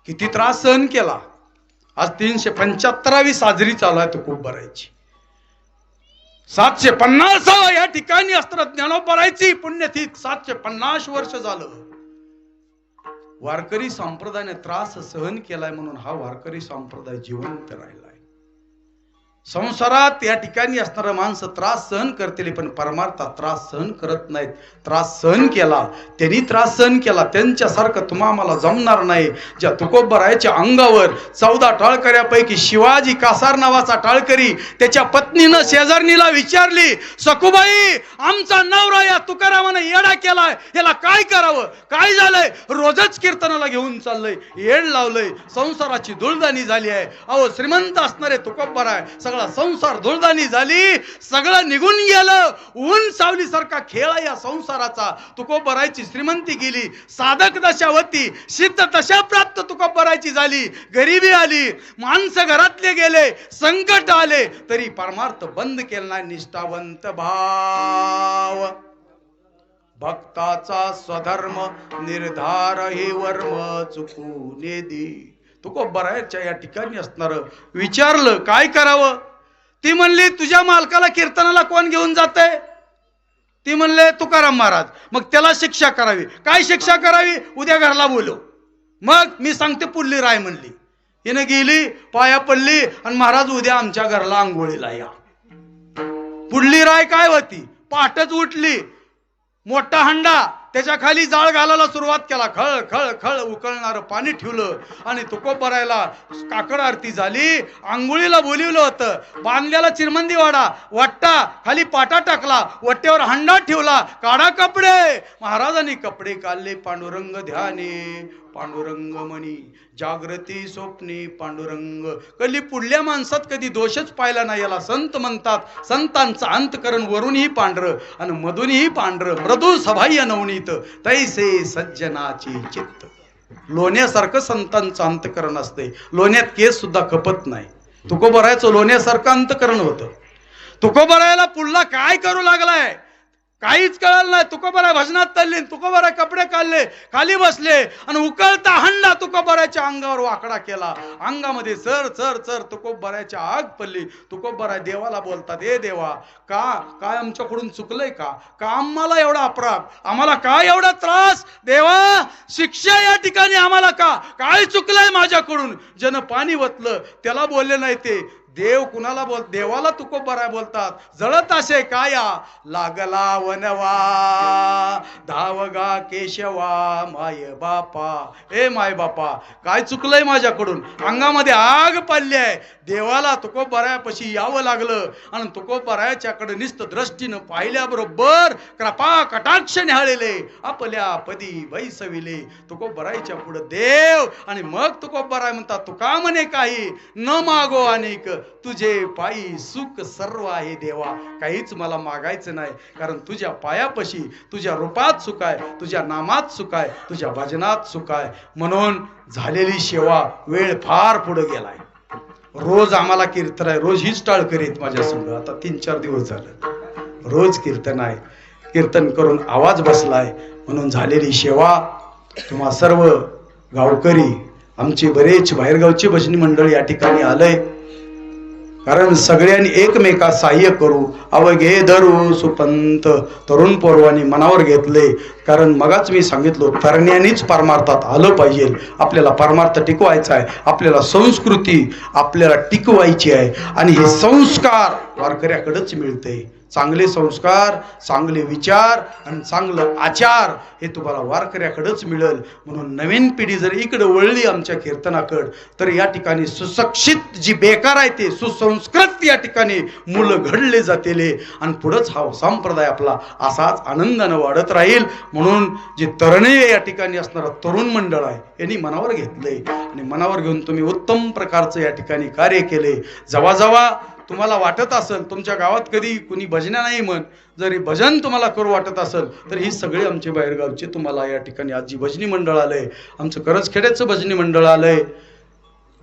किती त्रास सहन केला. आज 375वी साजरी चालू आहे तुकोबरायची. 750 या ठिकाणी असताना ज्ञानोबरायची पुण्यतिथी 750 वर्ष झालं. वारकरी संप्रदायाने त्रास सहन केलाय म्हणून हा वारकरी संप्रदाय जिवंत राहिलाय. संसारात या ठिकाणी असणारा माणसं त्रास सहन करतील, पण परमार्थात त्रास सहन करत नाहीत. त्रास सहन केला, त्यांनी त्रास सहन केला, त्यांच्यासारखं तुम्हाला जमणार नाही. ज्या तुकोबरायच्या अंगावर 14 टाळकऱ्यापैकी शिवाजी कासार नावाचा टाळकरी त्याच्या पत्नीनं शेजारणीला विचारली, सखूबाई आमचा नवरा या तुकारामाने येडा केलाय, याला काय करावं? काय झालंय? रोजच कीर्तनाला घेऊन चाललंय, येड लावलंय, संसाराची धुळदाणी झाली आहे. अहो श्रीमंत असणारे तुकोबराय, सगळा संसार धुळदाणी झाली, सगळं निघून गेलं. ऊन सावली सारखा खेळ या संसाराचा. तुकोबरायची श्रीमंती गेली, साधक दशा होती, सिद्ध दशा प्राप्त तुकोबरायची झाली. गरिबी आली, माणसं घरातले गेले, संकट आले, तरी परमार्थ बंद केला नाही. निष्ठावंत भाव, भक्ताचा स्वधर्म निर्धार हे वर्म चुकून दे. तुकोबरायच्या या ठिकाणी असणार विचारलं काय करावं? ती म्हणली, तुझ्या मालकाला कीर्तनाला कोण घेऊन जाते? ती म्हणले, तुकाराम महाराज. मग त्याला शिक्षा करावी. काय शिक्षा करावी? उद्या घरला बोलव. मग मी सांगते पुढली राय म्हणली. हिनं गेली, पाया पडली आणि महाराज उद्या आमच्या घरला आंघोळीला या. पुढली राय काय होती? पहाटच उठली, मोठा हंडा, त्याच्या खाली जाळ घालायला सुरुवात केला. खळ खळ खळ उकळणारं पाणी ठेवलं आणि तुकोबरायला काकड आरती झाली. आंघोळीला बोलिवलं होतं. बांधलेला चिरमंदी वाटा खाली पाटा टाकला, वट्ट्यावर हंडा ठेवला. काढा कपडे. महाराजांनी कपडे काढले. पांडुरंग ध्याने पांडुरंग मणी जागृती स्वप्नी पांडुरंग. कधी पुढल्या माणसात कधी दोषच पाहिला नाही. याला संत म्हणतात. संतांचं अंतकरण वरूनही पांढरं आणि मधूनही पांढरं. मृदू सभाह्य नवनीत तैसे सज्जनाची चित्त. लोण्यासारखं संतांचं अंतकरण असते. लोण्यात केस सुद्धा खपत नाही. तुकोबरायचं लोण्यासारखं अंतकरण होतं. तुकोबरायला पुढला काय करू लागलाय काहीच कळलं नाही. तुकोबराय भजनात चालले. तुकोबराय कपडे काढले, खाली बसले आणि उकळता हंडा तुकोबरायच्या अंगावर वाकडा केला. अंगामध्ये चर चर चर तुकोबरायच्या आग पडली. तुकोबराय देवाला बोलतात, ए देवा, काय आमच्याकडून चुकलंय का? आम्हाला एवढा अपराध, आम्हाला काय एवढा त्रास? देवा, शिक्षा या ठिकाणी आम्हाला काय चुकलंय माझ्याकडून? जन पाणी वतलं त्याला बोलले नाही ते. देव कुणाला देवाला तुकोबराय बोलतात. जळत असे काया लागला वनवा धावगा केशवा माय बापा. ए माय बापा, काय चुकलंय माझ्याकडून? अंगामध्ये आग पडली आहे. देवाला तुकोबरायापाशी यावं लागलं आणि तुकोबरायाच्याकडे निस्त दृष्टीनं पाहिल्याबरोबर कृपा कटाक्ष न्याहाळले. आपल्या पदी बैसविले तुकोबरायच्या पुढे देव. आणि मग तुकोबराय म्हणतात, तुका म्हणे काही न मागो अनेक तुझे पायी सुख सर्व आहे देवा. काहीच मला मागायचं नाही, कारण तुझ्या पायापाशी तुझ्या रूपात सुख आहे, तुझ्या नामात सुख आहे, तुझ्या भजनात सुख आहे. म्हणून झालेली सेवा वेळ फार पुढे गेलाय. रोज आम्हाला कीर्तन आहे. रोज हीच टाळ करीत माझ्या संग. आता 3-4 दिवस झालं रोज कीर्तन आहे. कीर्तन करून आवाज बसलाय. म्हणून झालेली सेवा तुम्हा सर्व गावकरी, आमची बरेच बाहेरगावची भजनी मंडळ या ठिकाणी आलंय. कारण सगळ्यांनी एकमेका सहाय्य करू. अवघे धरू सुपंत तरुण पोरवानी मनावर घेतले. कारण मगाच मी सांगितलो, तरण्यांनीच परमार्थात आलं पाहिजे. आपल्याला परमार्थ टिकवायचा आहे. आपल्याला संस्कृती आपल्याला टिकवायची आहे. आणि हे संस्कार वारकऱ्याकडेच मिळते. चांगले संस्कार, चांगले विचार आणि चांगलं आचार हे तुम्हाला वारकऱ्याकडेच मिळेल. म्हणून नवीन पिढी जर इकडे वळली आमच्या कीर्तनाकडे, तर या ठिकाणी सुशिक्षित जी बेकार आहे ते सुसंस्कृत या ठिकाणी मुलं घडले जातील आणि पुढंच हा संप्रदाय आपला असाच आनंदानं वाढत राहील. म्हणून जे तरणे या ठिकाणी असणारा तरुण मंडळ आहे यांनी मनावर घेतलंय आणि मनावर घेऊन तुम्ही उत्तम प्रकारचं या ठिकाणी कार्य केले. जेव्हा जेव्हा तुम्हाला वाटत असेल तुमच्या गावात कधी कुणी भजना नाही म्हण, जरी भजन तुम्हाला करू वाटत असेल तर ही सगळे आमचे बाहेरगावचे तुम्हाला या ठिकाणी आज जी भजनी मंडळ आलंय, आमचं करजखेड्याचं भजनी मंडळ आलंय,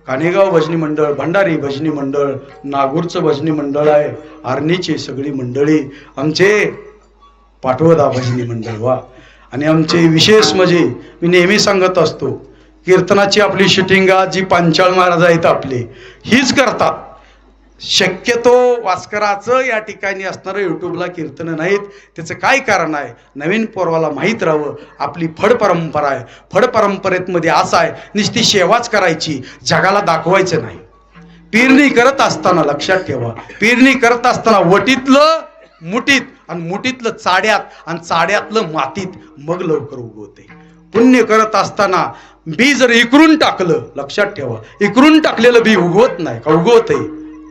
कानेगाव भजनी मंडळ, भंडारी भजनी मंडळ, नागूरचं भजनी मंडळ आहे, आर्नीची सगळी मंडळी, आमचे पाटवदा भजनी मंडळ वा. आणि आमचे विशेष म्हणजे मी नेहमी सांगत असतो, कीर्तनाची आपली शूटिंग जी पांचाळ महाराज आहेत आपले हीच करतात. शक्यतो वास्कराचं या ठिकाणी असणारं युट्यूबला कीर्तन नाहीत. त्याचं काय कारण आहे? नवीन पोरवाला माहीत राहावं आपली फड परंपरा आहे. फड परंपरेमध्ये असं आहे, नुसती सेवाच करायची, जगाला दाखवायचं नाही. पेरणी करत असताना लक्षात ठेवा, पेरणी करत असताना वटीतलं मुठीत आणि मुठीतलं चाड्यात आणि चाड्यातलं मातीत, मग लवकर उगवते. पुण्य करत असताना बी जर इकरून टाकलं, लक्षात ठेवा इकरून टाकलेलं बी उगवत नाही का?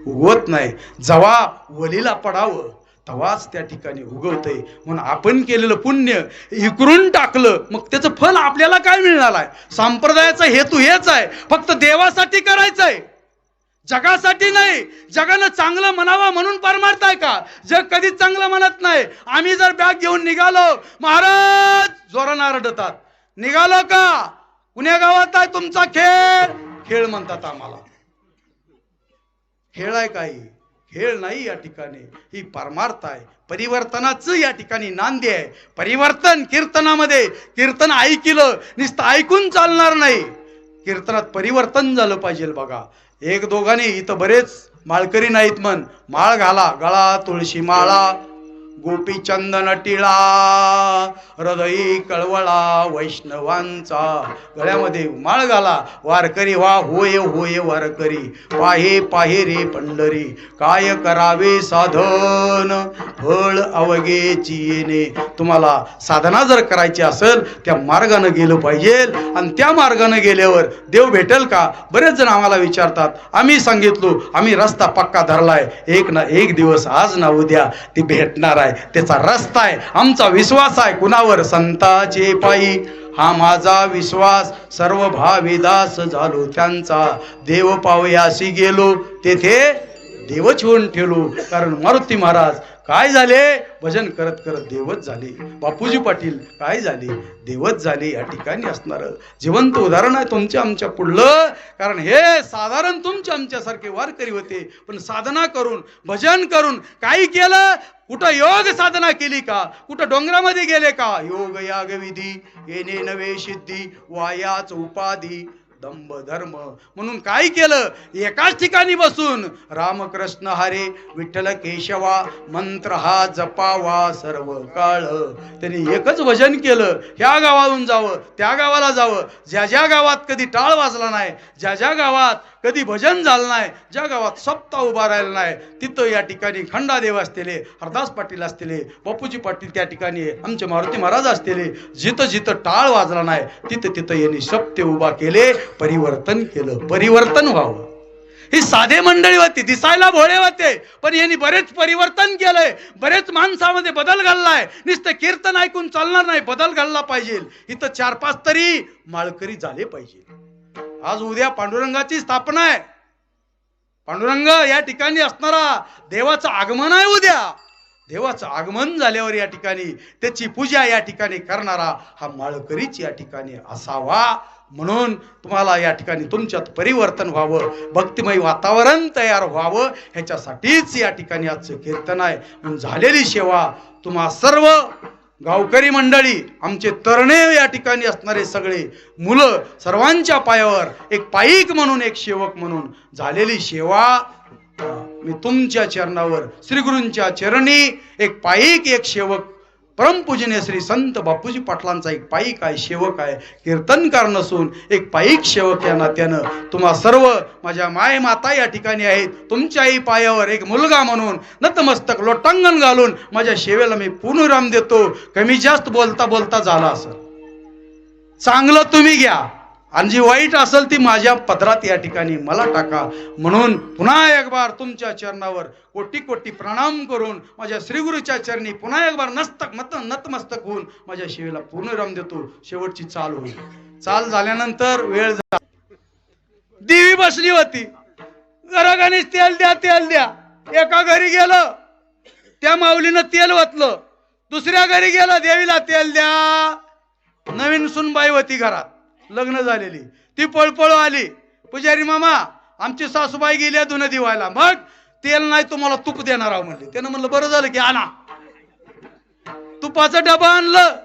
उगवत नाही. जेव्हा वलीला पडावं तेव्हाच त्या ठिकाणी उगवतंय. म्हणून आपण केलेलं पुण्य इकरून टाकलं, मग त्याचं फल आपल्याला काय मिळणार आहे? संप्रदायाचा हेतू हेच आहे, फक्त देवासाठी करायचंय, जगासाठी नाही. जगानं चांगलं म्हणावं म्हणून परमार्थ आहे का? जग कधीच चांगलं म्हणत नाही. आम्ही जर बॅग घेऊन निघालो, महाराज जोरानं रडतात, निघालो का? कुण्या गावात आहे तुमचा खेळ? खेळ म्हणतात आम्हाला. खेळ आहे काही? खेळ नाही. या ठिकाणी ही परमार्थ आहे. परिवर्तनाचं या ठिकाणी नांदी आहे. परिवर्तन कीर्तनामध्ये. कीर्तन ऐकलं नुसतं ऐकून चालणार नाही, कीर्तनात परिवर्तन झालं पाहिजे. बघा, एक दोघांनी इथं बरेच माळकरी नाहीत म्हण, माळ घाला, गळा तुळशी माळा, गोपीचंदन टिळा हृदयी कळवळा वैष्णवांचा, गळ्यामध्ये माळ घाला, वारकरी व्हा होय होय वारकरी, पाहे पाहे रे पंढरी, काय करावे साधन फळ अवघेची येणे. तुम्हाला साधना जर करायची असेल त्या मार्गाने गेलं पाहिजे, आणि त्या मार्गाने गेल्यावर देव भेटेल का? बरेच जण आम्हाला विचारतात, आम्ही सांगितलो आम्ही रस्ता पक्का धरलाय, एक ना एक दिवस आज ना उद्या ती भेटणार आहे. त्याचा रस्ता आहे, आमचा विश्वास आहे कुणावर? संताचे पायी. हा माझा विश्वास, सर्व भाविदास झालो त्यांचा, देव पावयासी गेलो तेथे देव ठेवून ठेवलो. कारण मारुती महाराज काय झाले? भजन करत करत देवच झाले. बापूजी पाटील काय झाले? देवच झाले. या ठिकाणी असणार जिवंत उदाहरण आहे तुमच्या आमच्या पुढलं. कारण हे साधारण तुमच्या आमच्यासारखे वारकरी होते, पण साधना करून भजन करून काही केलं? कुठं योग साधना केली का? कुठं डोंगरामध्ये गेले का? योग याग विधी येणे नवे सिद्धी, वायाच उपाधी दंभ धर्म म्हणून काय केलं? एकाच ठिकाणी बसून रामकृष्ण हरे विठ्ठल केशवा मंत्र हा जपावा सर्व काळ. त्यांनी एकच भजन केलं. ह्या गावाहून जावं, त्या गावाला जावं, ज्या ज्या गावात कधी टाळ वाजला नाही, ज्या ज्या गावात कधी भजन झालं नाही, ज्या गावात सप्ताह उभा राहिला नाही, तिथं या ठिकाणी खंडादेव असलेले, हरदास पाटील असलेले, बापूजी पाटील त्या ठिकाणी आमचे मारुती महाराज असलेले, जिथं जिथं टाळ वाजला नाही तिथं तिथं यांनी सप्ते उभा केले, परिवर्तन केलं. परिवर्तन व्हावं. ही साधे मंडळी होती, दिसायला भोळे होते, पण यांनी बरेच परिवर्तन केलंय, बरेच माणसामध्ये बदल घडलाय. नुसतं कीर्तन ऐकून चालणार नाही, बदल घडला पाहिजे. इथं 4-5 तरी माळकरी झाले पाहिजे. आज उद्या पांडुरंगाची स्थापना आहे. पांडुरंग या ठिकाणी असणारा देवाचं आगमन आहे. उद्या देवाचं आगमन झाल्यावर या ठिकाणी त्याची पूजा या ठिकाणी करणारा हा माळकरीच या ठिकाणी असावा. म्हणून तुम्हाला या ठिकाणी तुमच्यात परिवर्तन व्हावं, भक्तिमय वातावरण तयार व्हावं, ह्याच्यासाठीच या ठिकाणी आजचं कीर्तन आहे. म्हणून झालेली सेवा तुम्हा सर्व गावकरी मंडळी, आमचे तरणे या ठिकाणी असणारे सगळे मुलं, सर्वांच्या पायावर एक पाईक म्हणून, एक सेवक म्हणून झालेली सेवा मी तुमच्या चरणावर, श्री गुरूंच्या चरणी एक पाईक, एक सेवक, परमपूजनीय श्री संत बापूजी पाटलांचा एक पाईक आहे, सेवक आहे, कीर्तनकार नसून एक पाईक सेवक या नात्यानं तुम्हा सर्व माझ्या माय माता या ठिकाणी आहेत. तुमच्याही पायावर एक मुलगा म्हणून नतमस्तक लोटांगण घालून माझ्या सेवेला मी पूर्णविराम देतो. कमी जास्त बोलता बोलता झाला असेल, चांगलं तुम्ही घ्या, आणि जी वाईट असेल ती माझ्या पदरात या ठिकाणी मला टाका. म्हणून पुन्हा एक बार तुमच्या चरणावर कोटी कोटी प्रणाम करून माझ्या श्रीगुरूच्या चरणी पुन्हा एक बार नतमस्तक होऊन माझ्या सेवेला पूर्णविराम देतो. शेवटची चाल होईल. चाल झाल्यानंतर वेळ झाला, देवी बसली होती, घराघानी तेल द्या तेल द्या. एका घरी गेलं, त्या माऊलीनं तेल ओतलं. दुसऱ्या घरी गेलं, देवीला तेल द्या. नवीन सुनबाई होती घरात, लग्न झालेली, ती पळपळ आली. पुजारी मामा, आमची सासूबाई गेली धुणं दिवायला, मग तेल नाही तुम्हाला तूप देणार आहो म्हणले. त्यानं म्हणलं बरं झालं की आणा. तुपाचा डबा आणलं.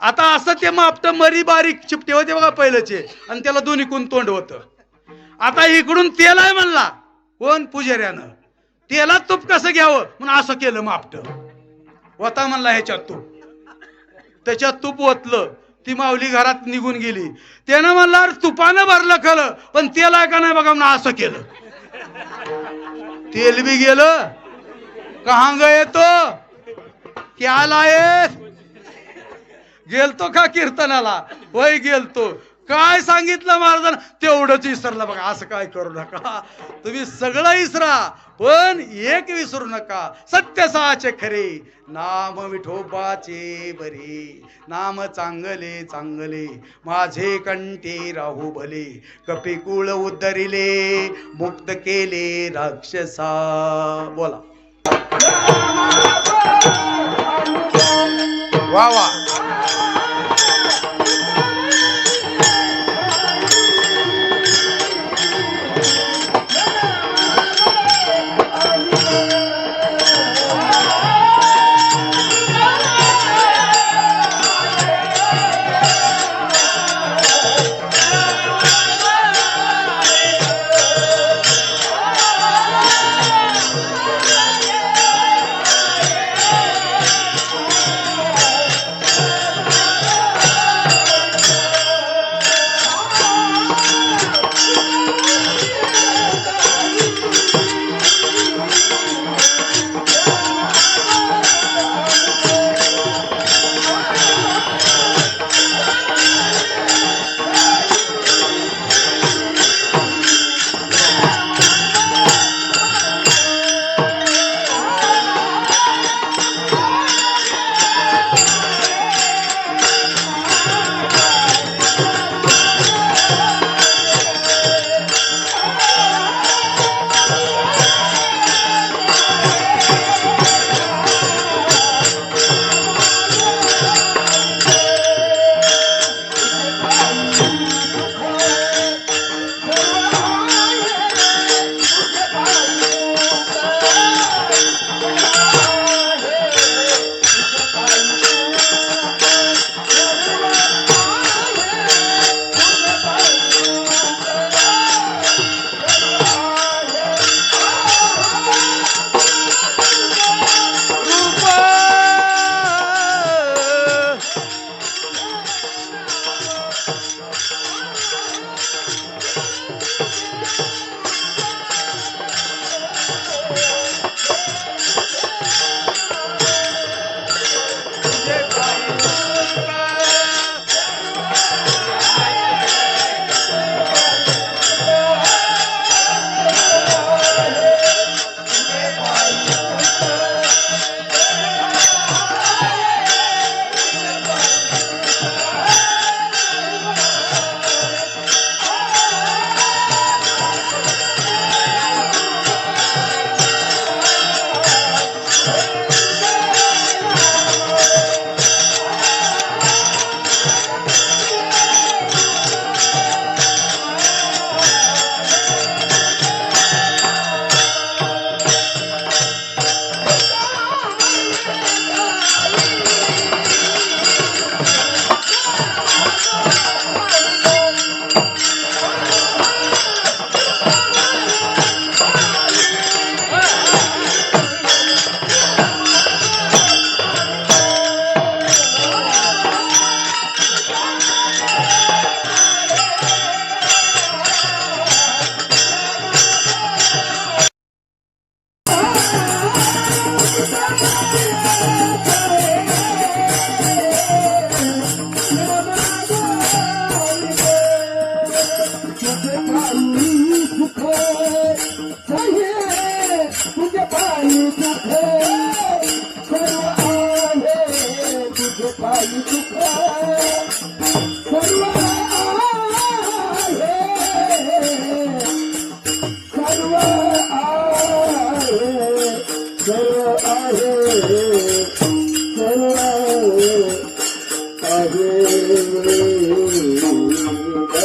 आता असं ते मापट मरी बारीक चिपटे होते बघा पहिल्याचे, आणि त्याला दोन्ही कोण तोंड होतं. आता इकडून तेल आहे म्हणला कोण? पुजाऱ्यानं. तेलात तूप कसं घ्यावं म्हणून असं केलं मापट. होता म्हणला ह्याच्यात तूप, त्याच्यात तूप ओतलं. ती माऊली घरात निघून गेली. त्यानं म्हणला तुपानं भरलं खरं, पण तेल आहे का नाही बघा म्हणून असं केलं. तेल बी गेलं. कहांग येतो क्या लाये? गेलतो का कीर्तनाला? होय गेलतो. काय सांगितलं महाराजांना? तेवढंच विसरलं बघा. असं काय करू नका, तुम्ही सगळं विसरा, पण एक विसरू नका, सत्य साचे खरे, नाम विठोबाचे बरे, नाम चांगले चांगले, माझे कंठी राहू भले, कपिकुळ उद्धरिले, मुक्त केले राक्षसा. बोला वा वा.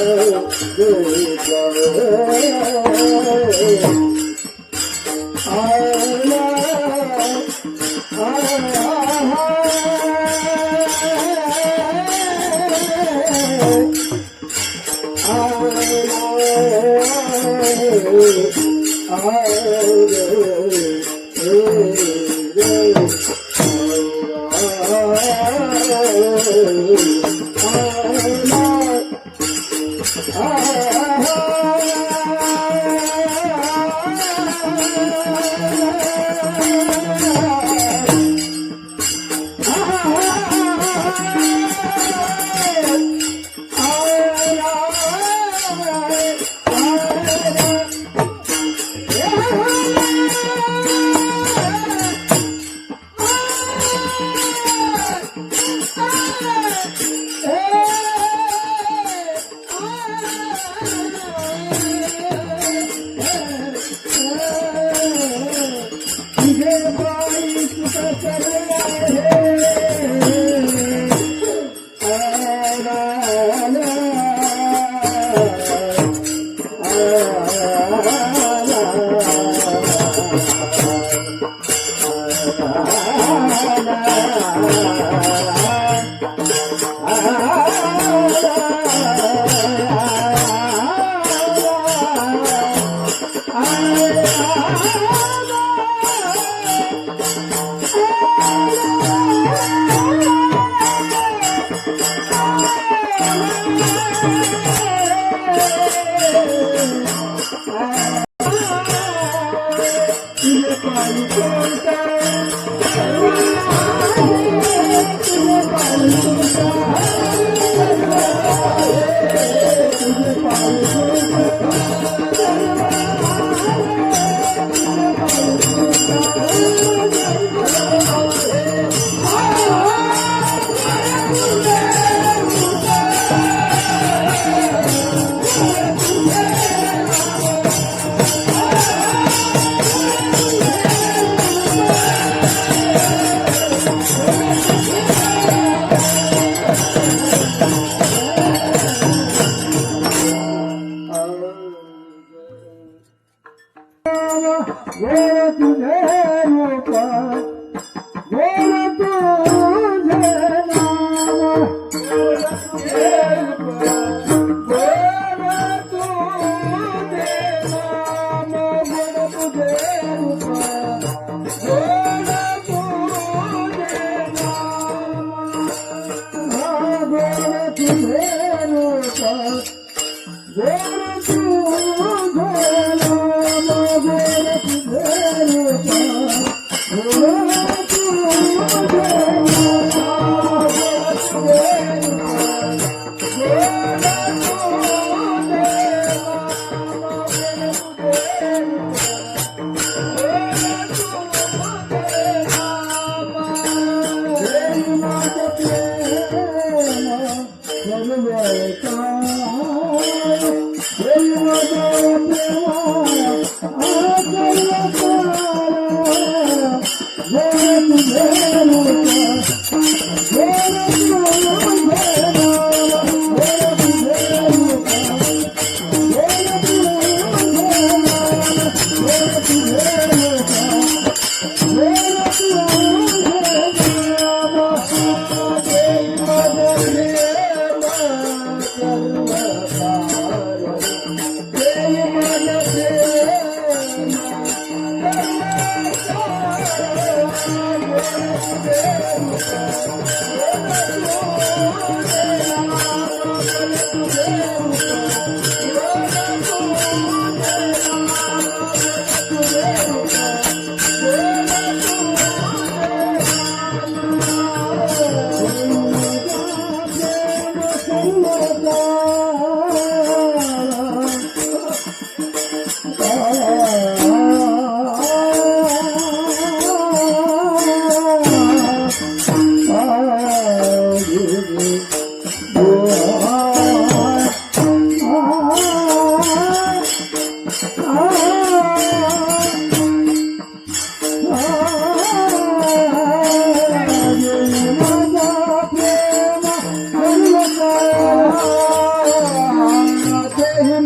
Hey,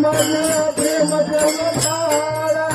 माझ्या प्रेमाच्या मताळा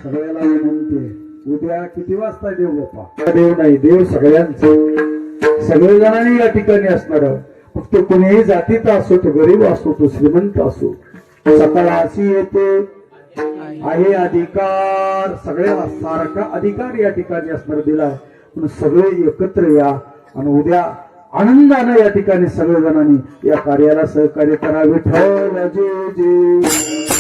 सगळ्याला विनंती, उद्या किती वाजता देव बाप्पा? देव नाही, देव सगळ्यांचं, सगळे जणांनी या ठिकाणी असणार. फक्त कोणीही जातीचा असो, तो गरीब असो, तो श्रीमंत असो, सकाळ अशी येते आहे अधिकार, सगळ्याला सारखा अधिकार या ठिकाणी असणार दिलाय. पण सगळे एकत्र या आणि उद्या आनंदाने या ठिकाणी सगळे जणांनी या कार्याला सहकार्य करा. विठ्ठल जय जय.